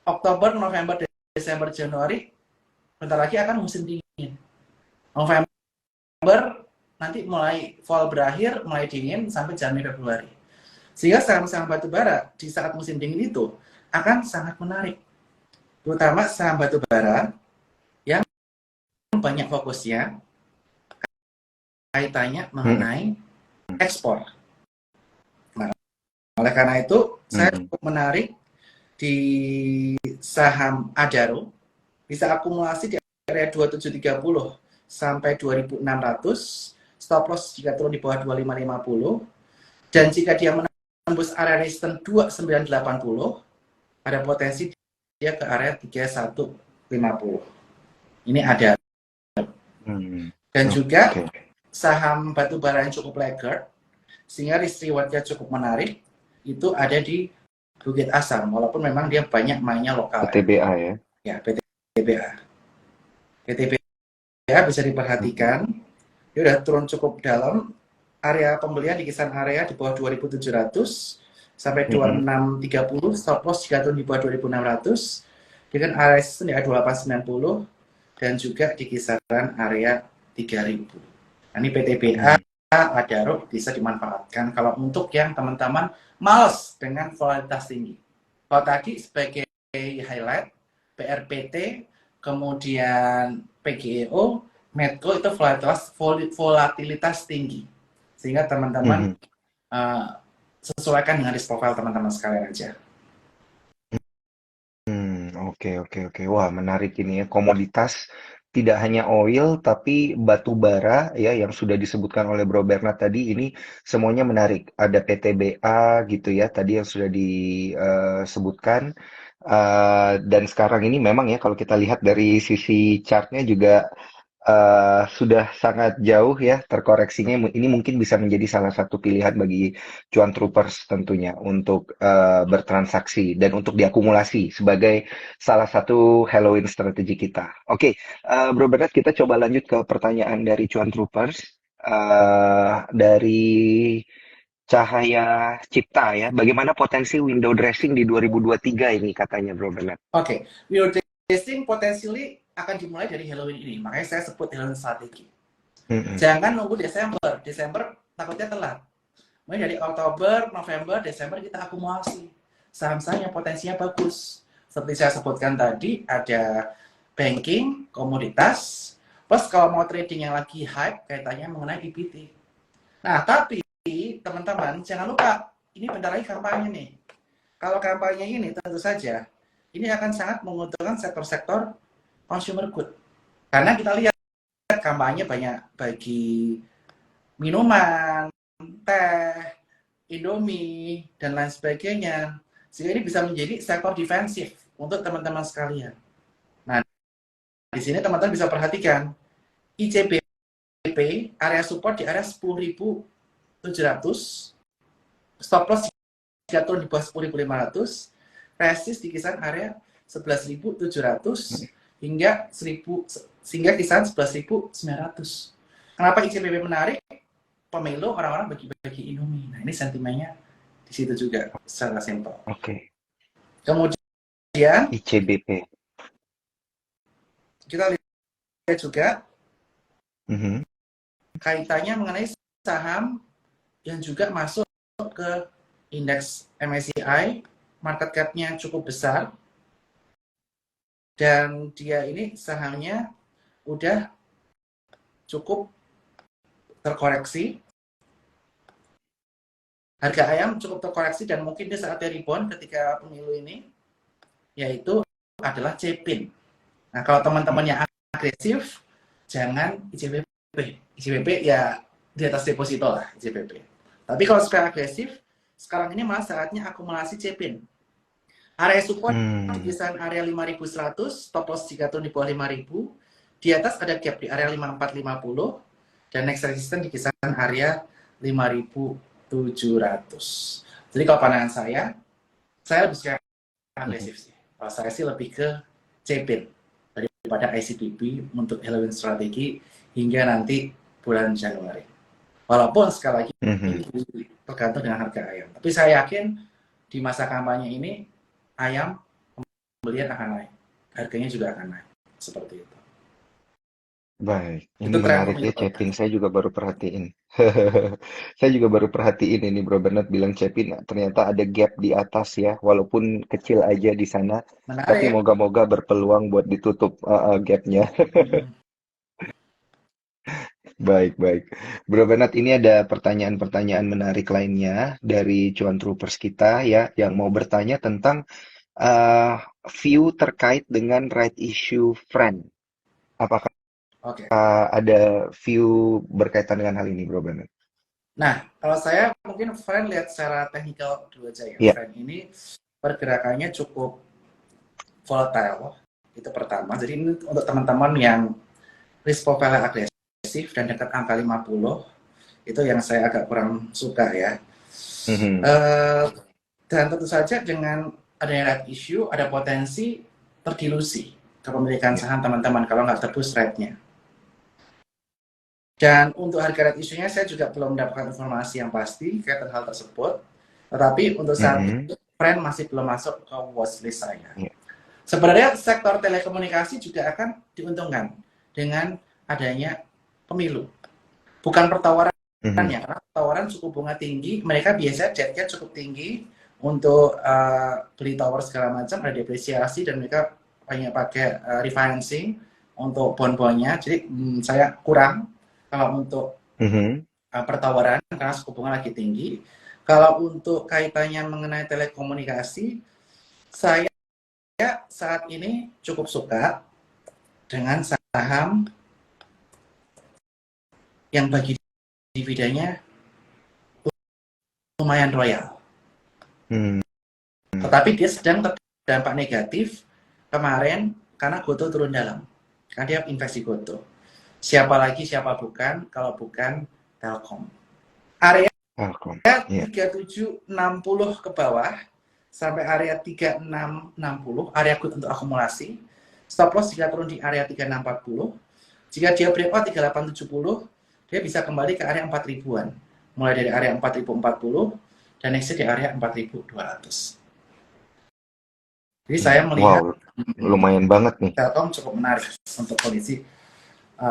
Oktober, November, Desember, Januari bentar lagi akan musim dingin. November nanti mulai fall berakhir, mulai dingin sampai Januari Februari. Sehingga saham-saham batubara di saat musim dingin itu akan sangat menarik. Terutama saham batubara yang banyak fokusnya kaitannya Mhm. mengenai ekspor. Nah, oleh karena itu saya Mhm. cukup menarik di saham Adaro, bisa akumulasi di area 2730 sampai 2600, stop loss jika turun di bawah 2550, dan jika dia menembus area resistance 2980, ada potensi dia ke area 3150. Ini ada. Hmm. Dan juga Oke. saham batubara yang cukup laggard sehingga risk rewardnya cukup menarik itu ada di Bukit Asam, walaupun memang dia banyak mainnya lokal ya. PTBA ya. Ya, PTBA. PTBA bisa Mhm. diperhatikan, dia udah turun cukup dalam, area pembelian di kisaran area di bawah 2.700 sampai Mhm. 2630, stop loss jika turun di bawah 2.600, dengan area resistance di area 2890 dan juga di kisaran area 3000. Nah, ini PTBA Mhm. Adaro bisa dimanfaatkan kalau untuk yang teman-teman males dengan volatilitas tinggi. Kalau tadi sebagai highlight, PRPT, kemudian PGEO, Medco itu volatilitas tinggi. Sehingga teman-teman Mhm. sesuaikan dengan risk profile teman-teman sekalian aja. Oke, oke, oke. Wah, menarik ini ya. Komoditas tidak hanya oil, tapi batu bara ya yang sudah disebutkan oleh Bro Bernard tadi ini semuanya menarik. Ada PTBA gitu ya, tadi yang sudah disebutkan. Dan sekarang ini memang ya kalau kita lihat dari sisi chartnya juga sudah sangat jauh ya terkoreksinya. Ini mungkin bisa menjadi salah satu pilihan bagi cuan troopers tentunya untuk bertransaksi dan untuk diakumulasi sebagai salah satu Halloween strategi kita. Oke, Bro Bernard, kita coba lanjut ke pertanyaan dari cuan troopers. Dari Cahaya Cipta ya, bagaimana potensi window dressing di 2023 ini katanya Bro Bernard. Oke, window dressing potensially akan dimulai dari Halloween ini. Makanya saya sebut Halloween strategi. Mm-mm. Jangan nunggu Desember. Desember takutnya telat. Mulai dari Oktober, November, Desember kita akumulasi saham-saham yang potensinya bagus. Seperti saya sebutkan tadi, ada banking, komoditas, plus kalau mau trading yang lagi hype, kaitannya mengenai EPT. Nah, tapi teman-teman, jangan lupa, ini bentar lagi kampanye nih. Kalau kampanye ini tentu saja, ini akan sangat menguntungkan sektor-sektor consumer good. Karena kita lihat kampanye banyak bagi minuman, teh, Indomie, dan lain sebagainya. Sehingga ini bisa menjadi sektor defensif untuk teman-teman sekalian. Nah, di sini teman-teman bisa perhatikan ICBP area support di area 10.700, stop loss jika turun di bawah 10.500, resist di kisaran area 11.700 hingga 1000 sehingga kisaran 11.900. Kenapa ICBP menarik? Pemilu orang-orang bagi-bagi Indomie. Nah, ini sentimennya di situ juga secara simpel. Oke. Kemudian ICBP. kita lihat juga Mhm. kaitannya mengenai saham yang juga masuk ke indeks MSCI, market cap-nya cukup besar, dan dia ini sahamnya udah cukup terkoreksi. Harga ayam cukup terkoreksi dan mungkin dia saatnya rebound ketika pemilu ini, yaitu adalah CPIN. Nah, kalau teman-teman yang agresif, jangan ICBP. ICBP ya di atas deposito lah, ICBP. Tapi kalau suka agresif, sekarang ini malah saatnya akumulasi CPIN. Area support di kisaran area 5.100, stop loss jika turun di bawah 5.000. Di atas ada gap di area 5.450 dan next resistance di kisaran area 5.700. Jadi kalau pandangan saya lebih suka agresif sih. Kalau saya sih lebih ke CPIN daripada ICBP untuk Halloween strategi hingga nanti bulan Januari. Walaupun sekali lagi tergantung dengan harga ayam. Tapi saya yakin di masa kampanye ini ayam pembelian akan naik, harganya juga akan naik, seperti itu. Baik, ini Itu tren menarik ya, pemilu. Cepin. Saya juga baru perhatiin. Saya juga baru perhatiin ini, Bro Bernard bilang Cepin ternyata ada gap di atas ya, walaupun kecil aja di sana. Tapi Menarik. moga-moga berpeluang buat ditutup gapnya. Baik, baik. Bro Bernard, ini ada pertanyaan-pertanyaan menarik lainnya dari Cuan Troopers kita ya, yang mau bertanya tentang eh, view terkait dengan right issue friend. Apakah Oke. ada view berkaitan dengan hal ini, Bro Bernard? Nah, kalau saya mungkin friend lihat secara teknikal dulu aja ya. Ya. Friend ini pergerakannya cukup volatile, itu pertama. Jadi ini untuk teman-teman yang risk profile agresif dan dekat angka 50, itu yang saya agak kurang suka ya. Dan tentu saja dengan adanya right issue, ada potensi terdilusi kepemilikan saham teman-teman kalau nggak tebus rate-nya. Dan untuk harga right issue-nya saya juga belum mendapatkan informasi yang pasti kaitan hal tersebut. Tetapi untuk saat ini, friend masih belum masuk ke watchlist saya. Sebenarnya sektor telekomunikasi juga akan diuntungkan dengan adanya pemilu. Bukan pertawaran ya, karena tawaran suku bunga tinggi, mereka biasanya jet-nya cukup tinggi untuk beli tower segala macam, ada depresiasi dan mereka banyak pakai refinancing untuk bond-bondnya. Jadi saya kurang kalau untuk pertawaran karena suku bunga lagi tinggi. Kalau untuk kaitannya mengenai telekomunikasi, saya saat ini cukup suka dengan saham yang bagi dividennya lumayan royal. Tetapi dia sedang terdampak negatif kemarin karena Goto turun dalam. Karena dia investasi Goto. Siapa lagi, siapa bukan, kalau bukan Telkom. Area 3760 ke bawah sampai area 3660, area good untuk akumulasi. Stop loss jika turun di area 3640. Jika dia breakout 3870, dia bisa kembali ke area 4000-an. Mulai dari area 4040 dan next di area 4200. Jadi saya melihat lumayan banget nih. Telkom cukup menarik untuk kondisi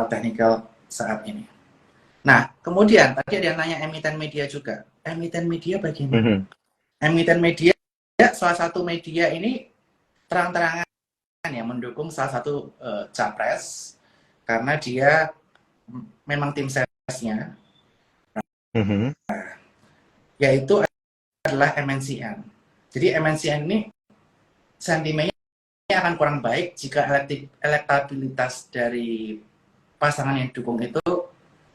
teknikal saat ini. Nah, kemudian tadi ada yang nanya emiten media juga. Emiten media bagaimana? Emiten media, salah satu media ini terang-terangan ya mendukung salah satu capres karena dia memang tim sesnya, yaitu adalah MNCN. Jadi MNCN ini sentimennya akan kurang baik jika elektabilitas dari pasangan yang didukung itu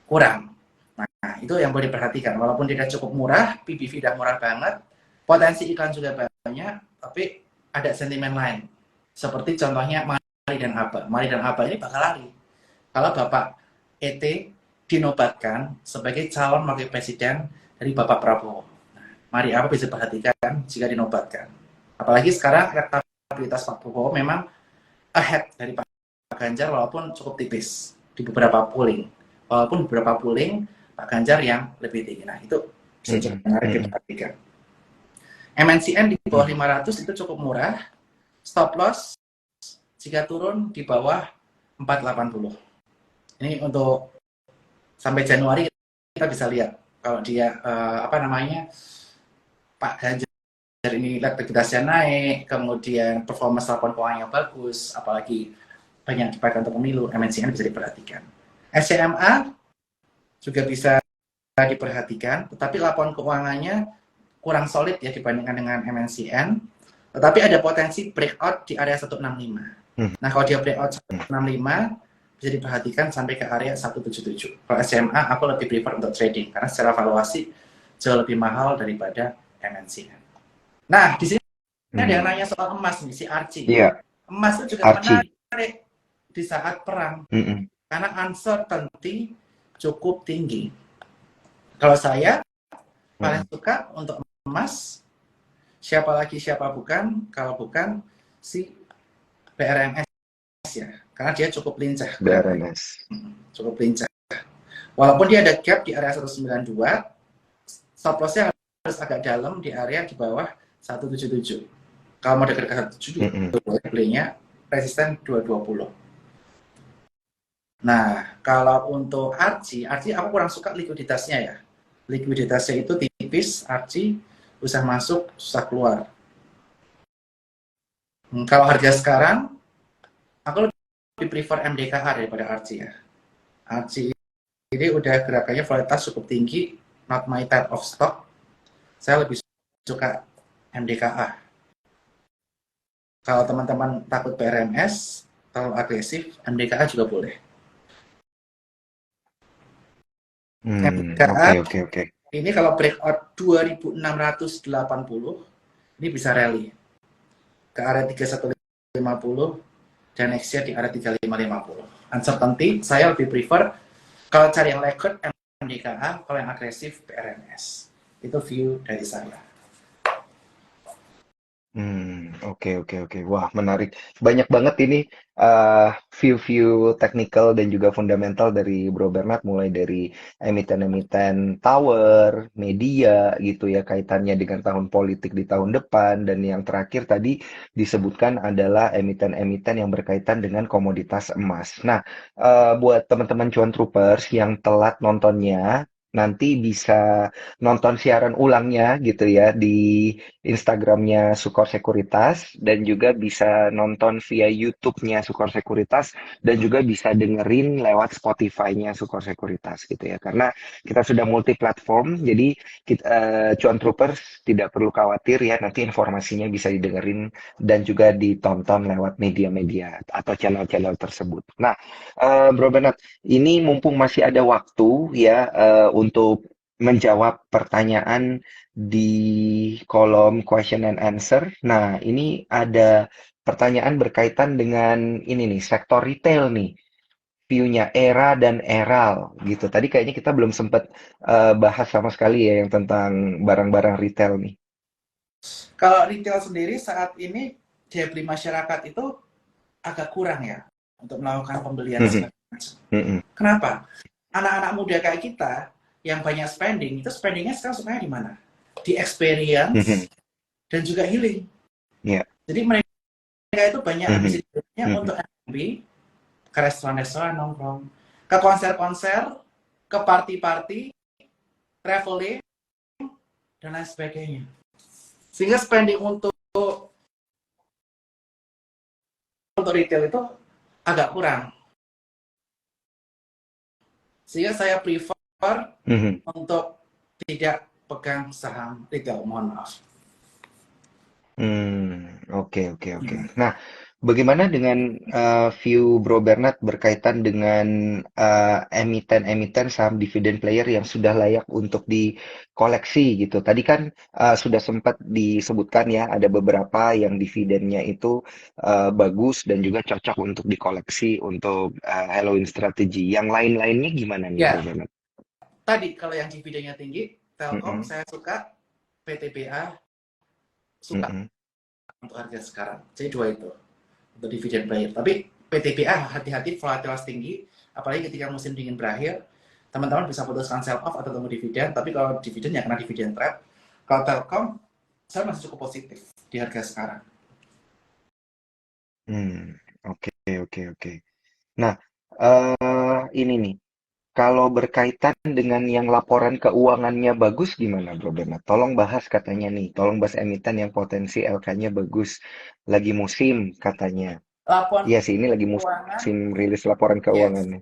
kurang. Nah, itu yang boleh diperhatikan. Walaupun tidak cukup murah, PBV udah murah banget, potensi iklan juga banyak, tapi ada sentimen lain. Seperti contohnya Mari dan Aba. Mari dan Aba ini bakal lari. Kalau Bapak ET dinobatkan sebagai calon wakil presiden dari Bapak Prabowo. Nah, Mari Aba bisa perhatikan jika dinobatkan. Apalagi sekarang elektabilitas Pak Prabowo memang ahead dari Pak Ganjar walaupun cukup tipis di beberapa polling. Walaupun beberapa polling Pak Ganjar yang lebih tinggi. Nah, itu bisa cukup menarik diperhatikan. MNCN di bawah 500 itu cukup murah. stop loss jika turun di bawah 480. Ini untuk sampai Januari kita bisa lihat kalau dia Pak Ganjar ini elektabilitasnya naik, kemudian performance laporan keuangannya bagus, apalagi banyak dipakai untuk pemilu, MNCN bisa diperhatikan. SCMA juga bisa diperhatikan, tetapi laporan keuangannya kurang solid ya dibandingkan dengan MNCN, tetapi ada potensi breakout di area 165. Nah, kalau dia breakout 165, bisa diperhatikan sampai ke area 177. Kalau SMA, aku lebih prefer untuk trading, karena secara valuasi jauh lebih mahal daripada MNCN. Nah, di sini ada yang nanya soal emas nih, si Archie. Iya, Emas itu juga Archie. menarik di saat perang, Mm-mm. karena uncertainty cukup tinggi. Kalau saya paling suka untuk emas, siapa bukan, kalau bukan si BRMS ya, karena dia cukup lincah. BRMS. Cukup lincah. Walaupun dia ada gap di area 192, stop loss-nya harus agak dalam di area di bawah 177. Kalau mau dekat ke 177, belinya resisten 220. Nah, kalau untuk Archie aku kurang suka likuiditasnya ya. Likuiditasnya itu tipis, Archie susah masuk, susah keluar. Kalau harga sekarang, aku lebih prefer MDKA daripada Archie ya. Archie ini udah gerakannya volatilitas cukup tinggi, not my type of stock. Saya lebih suka MDKA. Kalau teman-teman takut PRMS, terlalu agresif, MDKA juga boleh. MDKA Oke. ini kalau breakout 2680, ini bisa rally ke area 3150 dan next year di area 3550. Uncertainty, saya lebih prefer kalau cari yang lagged MDKA, kalau yang agresif PRMS. Itu view dari saya. Oke. Wah, menarik. Banyak banget ini view-view technical dan juga fundamental dari Bro Bernard, mulai dari emiten-emiten tower, media gitu ya, kaitannya dengan tahun politik di tahun depan, dan yang terakhir tadi disebutkan adalah emiten-emiten yang berkaitan dengan komoditas emas. Nah, buat teman-teman cuan troopers yang telat nontonnya, nanti bisa nonton siaran ulangnya gitu ya di Instagramnya Sukor Sekuritas, dan juga bisa nonton via YouTube-nya Sukor Sekuritas, dan juga bisa dengerin lewat Spotify-nya Sukor Sekuritas gitu ya. Karena kita sudah multi platform, jadi Cuan Troopers tidak perlu khawatir ya, nanti informasinya bisa didengerin dan juga ditonton lewat media-media atau channel-channel tersebut. Nah, Bro Bernard, ini mumpung masih ada waktu ya untuk menjawab pertanyaan di kolom question and answer. Nah, ini ada pertanyaan berkaitan dengan ini nih, sektor retail nih. View-nya Era dan Eral gitu. Tadi kayaknya kita belum sempat bahas sama sekali ya yang tentang barang-barang retail nih. Kalau retail sendiri saat ini daya beli masyarakat itu agak kurang ya untuk melakukan pembelian segala macam. Kenapa? Anak-anak muda kayak kita yang banyak spending, itu spendingnya sekarang sukanya di mana? Di experience dan juga healing. Yeah. Jadi mereka itu banyak habisin duitnya untuk F&B, ke restoran-restoran nongkrong, ke konser-konser, ke party-party, traveling, dan lain sebagainya. Sehingga spending untuk retail itu agak kurang. Sehingga saya prefer untuk tidak pegang saham retail, mohon maaf. Oke. Nah, bagaimana dengan view Bro Bernard berkaitan dengan emiten-emiten saham dividen player yang sudah layak untuk dikoleksi gitu? Tadi kan sudah sempat disebutkan ya, ada beberapa yang dividennya itu bagus dan juga cocok untuk dikoleksi untuk Halloween strategi. Yang lain-lainnya gimana nih, Bro Ya, Bernard? tadi kalau yang dividennya tinggi, Telkom saya suka, PTBA suka untuk harga sekarang. Jadi dua itu untuk dividen player. Tapi PTBA hati-hati, volatilitas tinggi, apalagi ketika musim dingin berakhir, teman-teman bisa putuskan sell off atau tunggu dividen. Tapi kalau dividen ya kena dividen trap. Kalau Telkom, saya masih cukup positif di harga sekarang. Hmm, oke, oke, oke. Nah, ini nih, kalau berkaitan dengan yang laporan keuangannya bagus gimana, Bro Bernard? Tolong bahas katanya nih, tolong bahas emiten yang potensi LK-nya bagus. Lagi musim katanya. Laporan Iya sih, ini lagi keuangan, musim rilis laporan yes. keuangannya.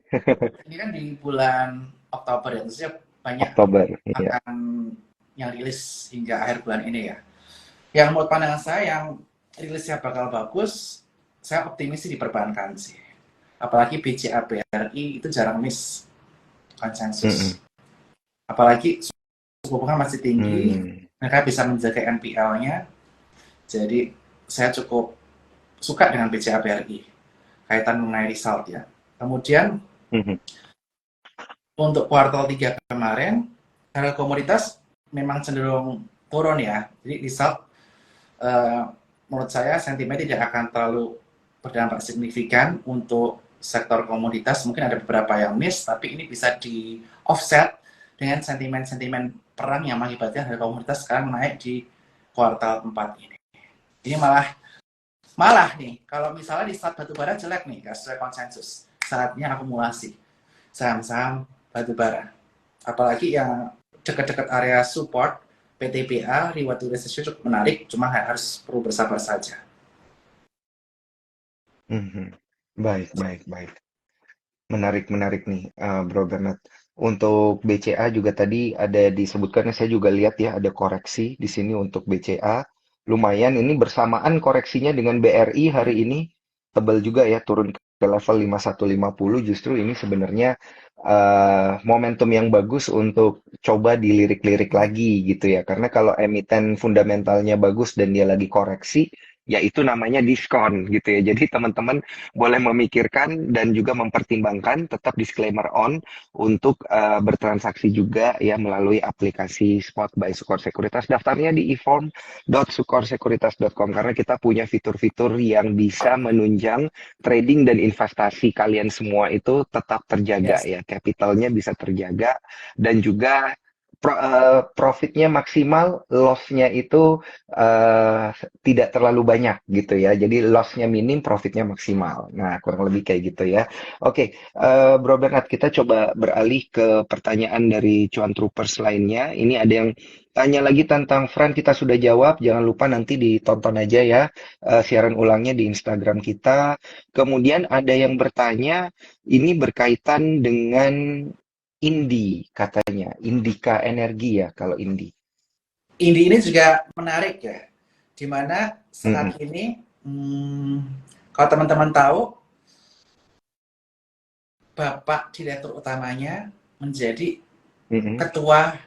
Ini kan di bulan Oktober ya, tentunya banyak Oktober, iya. akan yang rilis hingga akhir bulan ini ya. Yang menurut pandangan saya yang rilisnya bakal bagus, saya optimis sih di perbankan sih. Apalagi BCA BRI itu jarang miss konsensus. Mm-mm. Apalagi suku bunga masih tinggi, Hmm. mereka bisa menjaga NPL-nya. Jadi saya cukup suka dengan BCA BRI kaitan mengenai result ya. Kemudian Mhm. untuk kuartal 3 kemarin, harga komoditas memang cenderung turun ya. Jadi result eh, menurut saya sentimen tidak akan terlalu berdampak signifikan untuk sektor komoditas. Mungkin ada beberapa yang miss, tapi ini bisa di offset dengan sentimen-sentimen perang yang mengakibatkan harga komoditas sekarang naik di kuartal 4 ini. Ini malah malah nih, kalau misalnya di saat batubara jelek nih, nggak sesuai konsensus, saatnya akumulasi saham-saham batubara. Apalagi yang dekat-dekat area support, PTBA, reward to resistance cukup menarik, cuma harus perlu bersabar saja. Mhm. Baik, baik, baik. Menarik, menarik nih, Bro Bernard. Untuk BCA juga tadi ada disebutkan, saya juga lihat ya ada koreksi di sini untuk BCA. Lumayan ini bersamaan koreksinya dengan BRI hari ini. Tebal juga ya turun ke level 5150. Justru ini sebenarnya momentum yang bagus untuk coba dilirik-lirik lagi gitu ya. Karena kalau emiten fundamentalnya bagus dan dia lagi koreksi, ya itu namanya diskon gitu ya. Jadi teman-teman boleh memikirkan dan juga mempertimbangkan tetap disclaimer on untuk bertransaksi juga ya melalui aplikasi Spot by Sukor Sekuritas. Daftarnya di e-form.sukorsekuritas.com karena kita punya fitur-fitur yang bisa menunjang trading dan investasi kalian semua itu tetap terjaga Yes. ya. Capitalnya bisa terjaga dan juga profitnya maksimal, loss-nya itu eh, tidak terlalu banyak gitu ya. Jadi loss-nya minim, profitnya maksimal. Nah, kurang lebih kayak gitu ya. Oke, Bro Bernard, kita coba beralih ke pertanyaan dari cuan troopers lainnya. Ini ada yang tanya lagi tentang Fran, kita sudah jawab. Jangan lupa nanti ditonton aja ya siaran ulangnya di Instagram kita. Kemudian ada yang bertanya, ini berkaitan dengan Indi katanya, Indika Energi ya kalau Indi. Indi ini juga menarik ya, dimana Mm-mm, saat ini, kalau teman-teman tahu, Bapak Direktur Utamanya menjadi mm-mm, ketua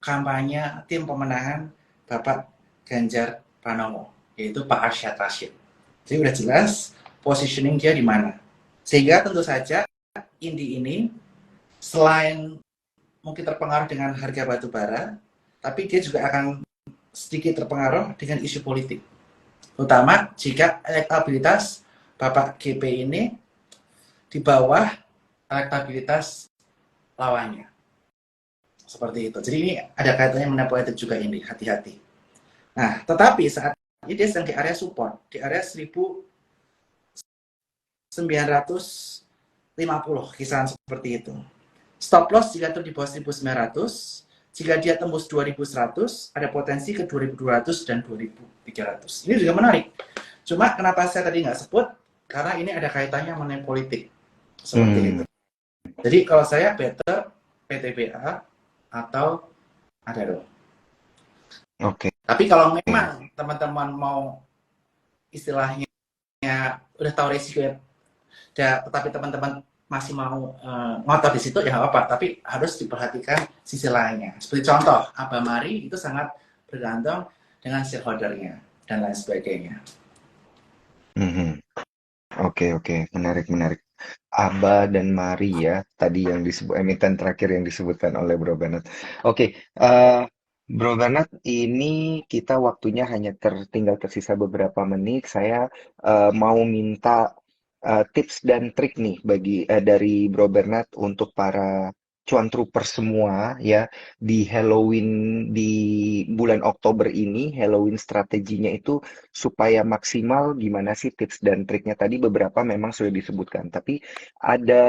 kampanye tim pemenangan Bapak Ganjar Pranowo, yaitu Pak Arsyad Rashid. Jadi udah jelas positioning dia di mana. Sehingga tentu saja Indi ini selain mungkin terpengaruh dengan harga batu bara, tapi dia juga akan sedikit terpengaruh dengan isu politik. Terutama jika elektabilitas Bapak GP ini di bawah elektabilitas lawannya. Seperti itu. Jadi ini ada kaitannya dengan politik juga ini, hati-hati. Nah, tetapi saat ini dia sedang di area support, di area 1950, kisaran seperti itu. Stop loss jika turun di bawah 1900, jika dia tembus 2100, ada potensi ke 2200 dan 2300. Ini juga menarik. Cuma kenapa saya tadi nggak sebut? Karena ini ada kaitannya mengenai politik. Seperti itu. mm. Jadi kalau saya better PTBA atau Adaro. Oke. Tapi kalau memang teman-teman mau istilahnya udah tahu resiko ya, tetapi teman-teman masih mau ngotot di situ ya nggak apa-apa, tapi harus diperhatikan sisi lainnya. Seperti contoh, Abamari itu sangat bergantung dengan shareholdernya dan lain sebagainya. Mhm. Oke, oke, menarik, menarik. Aba dan Mari ya, tadi yang disebut emiten terakhir yang disebutkan oleh Bro Bernard. Oke, Bro Bernard, ini kita waktunya hanya tertinggal tersisa beberapa menit. Saya mau minta tips dan trik nih dari Bro Bernard untuk para cuan trooper semua ya di Halloween di bulan Oktober ini, Halloween strateginya itu supaya maksimal gimana sih tips dan triknya? Tadi beberapa memang sudah disebutkan, tapi ada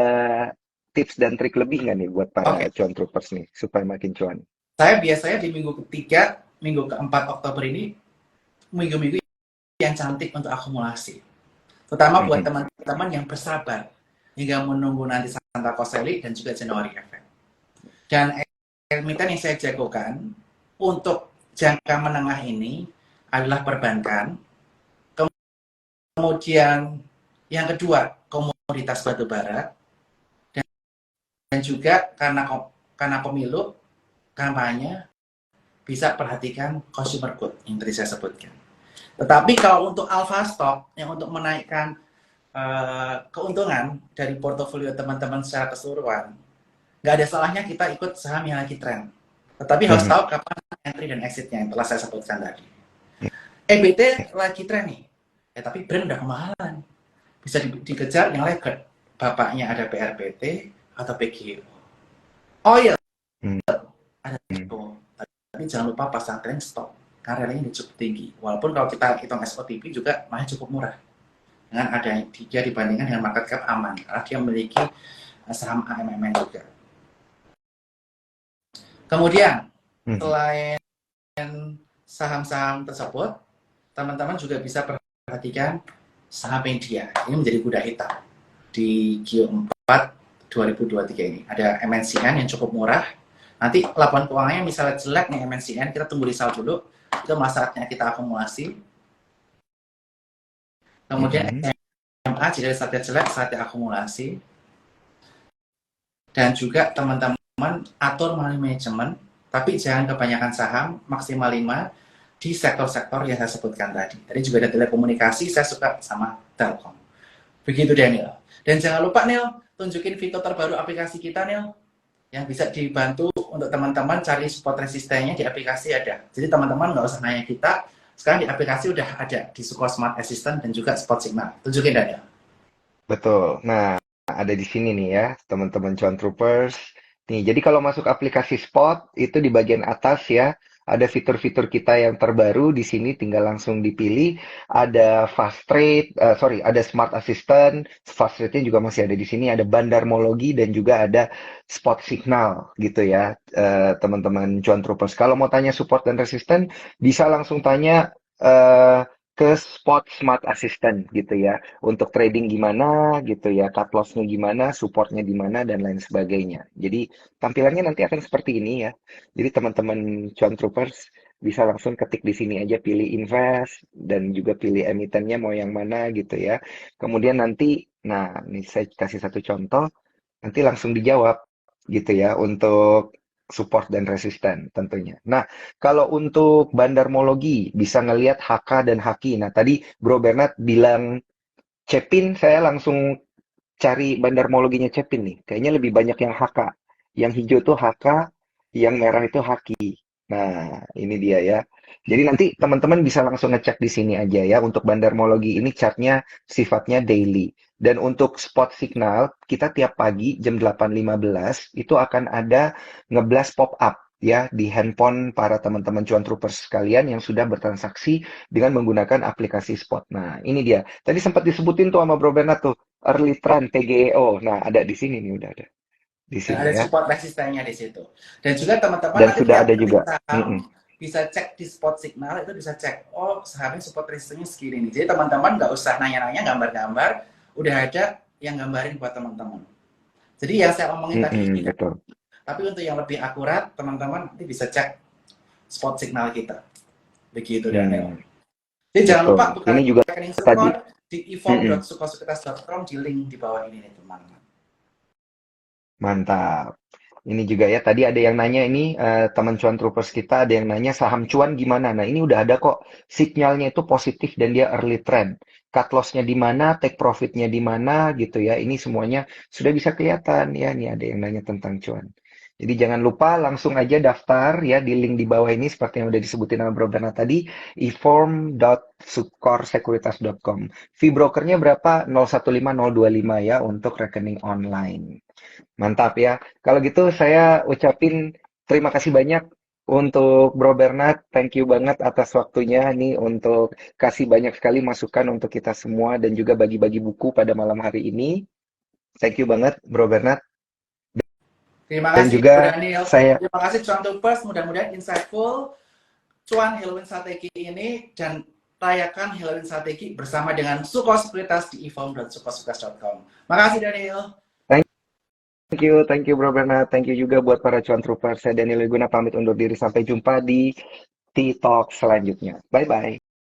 tips dan trik lebih nggak nih buat para Oke, cuan troopers nih supaya makin cuan? saya biasanya di minggu ketiga, minggu keempat Oktober ini, minggu-minggu yang cantik untuk akumulasi. Terutama buat Mhm. teman-teman yang bersabar hingga menunggu nanti Santa Koseli dan juga Januari Effect. Dan emiten yang saya jagokan untuk jangka menengah ini adalah perbankan, kemudian yang kedua komoditas batu bara, dan juga karena pemilu kampanye bisa perhatikan consumer good yang tadi saya sebutkan. Tetapi kalau untuk alpha stock yang untuk menaikkan keuntungan dari portofolio teman-teman secara keseluruhan, nggak ada salahnya kita ikut saham yang lagi tren. Tetapi harus Mhm. tahu kapan entry dan exitnya yang telah saya sebutkan tadi. EBT lagi tren nih, ya tapi brand udah kemahalan. Bisa dikejar yang laggard. Bapaknya ada PRPT atau PGO. Oil ada Mhm. Echo. Tapi jangan lupa pasang trend stop. Karena relanya cukup tinggi. Walaupun kalau kita hitung SOTP juga masih cukup murah. Dengan ada dia dibandingkan dengan market cap aman. Karena dia memiliki saham AMMN juga. Kemudian, Mhm. selain saham-saham tersebut, teman-teman juga bisa perhatikan saham media. Ini menjadi kuda hitam di Q4 2023 ini. Ada MNCN yang cukup murah. Nanti laporan keuangannya misalnya jelek nih MNCN, kita tunggu di sell dulu. Itu saatnya kita akumulasi. Kemudian Mhm. SMA jika saatnya jelek, saatnya akumulasi. Dan juga teman-teman atur manajemen, tapi jangan kebanyakan saham, maksimal 5 di sektor-sektor yang saya sebutkan tadi. Tadi juga ada telekomunikasi, saya suka sama Telkom. Begitu Daniel. Dan jangan lupa Neil, tunjukin fitur terbaru aplikasi kita Neil, yang bisa dibantu untuk teman-teman cari spot resistennya di aplikasi ada. Jadi teman-teman nggak usah nanya kita, sekarang di aplikasi udah ada di Suko Smart Assistant dan juga Spot Signal. Tunjukin Daniel. Betul. Nah, ada di sini nih ya, teman-teman cuan troopers. Nih, jadi kalau masuk aplikasi Spot itu di bagian atas ya, ada fitur-fitur kita yang terbaru di sini tinggal langsung dipilih. Ada fast trade, sorry, ada smart assistant, fast trade-nya juga masih ada di sini. Ada bandarmologi dan juga ada spot signal gitu ya, teman-teman cuan troopers. Kalau mau tanya support dan resisten, bisa langsung tanya ke spot smart assistant gitu ya untuk trading gimana gitu ya, cut loss-nya gimana, supportnya di mana, dan lain sebagainya. Jadi tampilannya nanti akan seperti ini ya. Jadi teman-teman cuan troopers bisa langsung ketik di sini aja, pilih invest, dan juga pilih emitennya mau yang mana gitu ya. Kemudian nanti, nah ini saya kasih satu contoh, nanti langsung dijawab gitu ya untuk support dan resisten tentunya. Nah, kalau untuk bandarmologi bisa ngelihat HK dan Haki. Nah, tadi Bro Bernard bilang Cepin, saya langsung cari bandarmologinya Cepin nih. Kayaknya lebih banyak yang HK. Yang hijau tuh HK, yang merah itu Haki. Nah, ini dia ya. Jadi nanti teman-teman bisa langsung ngecek di sini aja ya. Untuk bandarmologi ini chartnya sifatnya daily. Dan untuk spot signal, kita tiap pagi jam 8.15 itu akan ada ngeblas pop up ya di handphone para teman-teman cuan troopers sekalian yang sudah bertransaksi dengan menggunakan aplikasi spot. Nah, ini dia. Tadi sempat disebutin tuh sama Bro Bernard tuh, early trend PGEO. Nah, ada di sini nih, udah ada di Dan sini ada ya. support resistennya di situ. Dan juga teman-teman Dan nanti sudah tiap ada ketik juga. saham bisa cek di spot signal, itu bisa cek, oh sahamnya support resistennya segini nih. Jadi teman-teman nggak usah nanya-nanya gambar-gambar, udah ada yang gambarin buat teman-teman. Jadi yang saya omongin tadi ini kan. Betul, Tapi untuk yang lebih akurat, teman-teman nanti bisa cek spot signal kita. Begitu Daniel. hmm, Jadi jangan lupa betul. tukar Ini juga rekening tadi. sukor di Mm-mm. eform.sukosukitas.com di link di bawah ini nih teman-teman. Mantap. Ini juga ya, tadi ada yang nanya ini, teman cuan troopers kita ada yang nanya saham cuan gimana. Nah, ini udah ada kok. Sinyalnya itu positif dan dia early trend. Cut loss-nya di mana, take profit-nya di mana gitu ya. Ini semuanya sudah bisa kelihatan ya. Ini ada yang nanya tentang cuan. Jadi jangan lupa langsung aja daftar ya di link di bawah ini seperti yang udah disebutin sama Bro Bernard tadi, eform.sukorsecuritas.com. Fee brokernya berapa? 015025 ya untuk rekening online. Mantap ya. Kalau gitu saya ucapin terima kasih banyak untuk Bro Bernard. Thank you banget atas waktunya nih untuk kasih banyak sekali masukan untuk kita semua dan juga bagi-bagi buku pada malam hari ini. Thank you banget Bro Bernard. Terima Dan kasih Bro juga Daniel. saya Terima kasih Cuan Troopers. Mudah-mudahan insightful Cuan Halloween Strategi ini dan rayakan Halloween Strategi bersama dengan Suko Sekuritas di eform.sukosekuritas.com. Makasih Daniel. thank you Bro Bernard. Thank you juga buat para cuan troopers. Saya Daniel Wiguna pamit undur diri. Sampai jumpa di T-Talk selanjutnya. Bye-bye.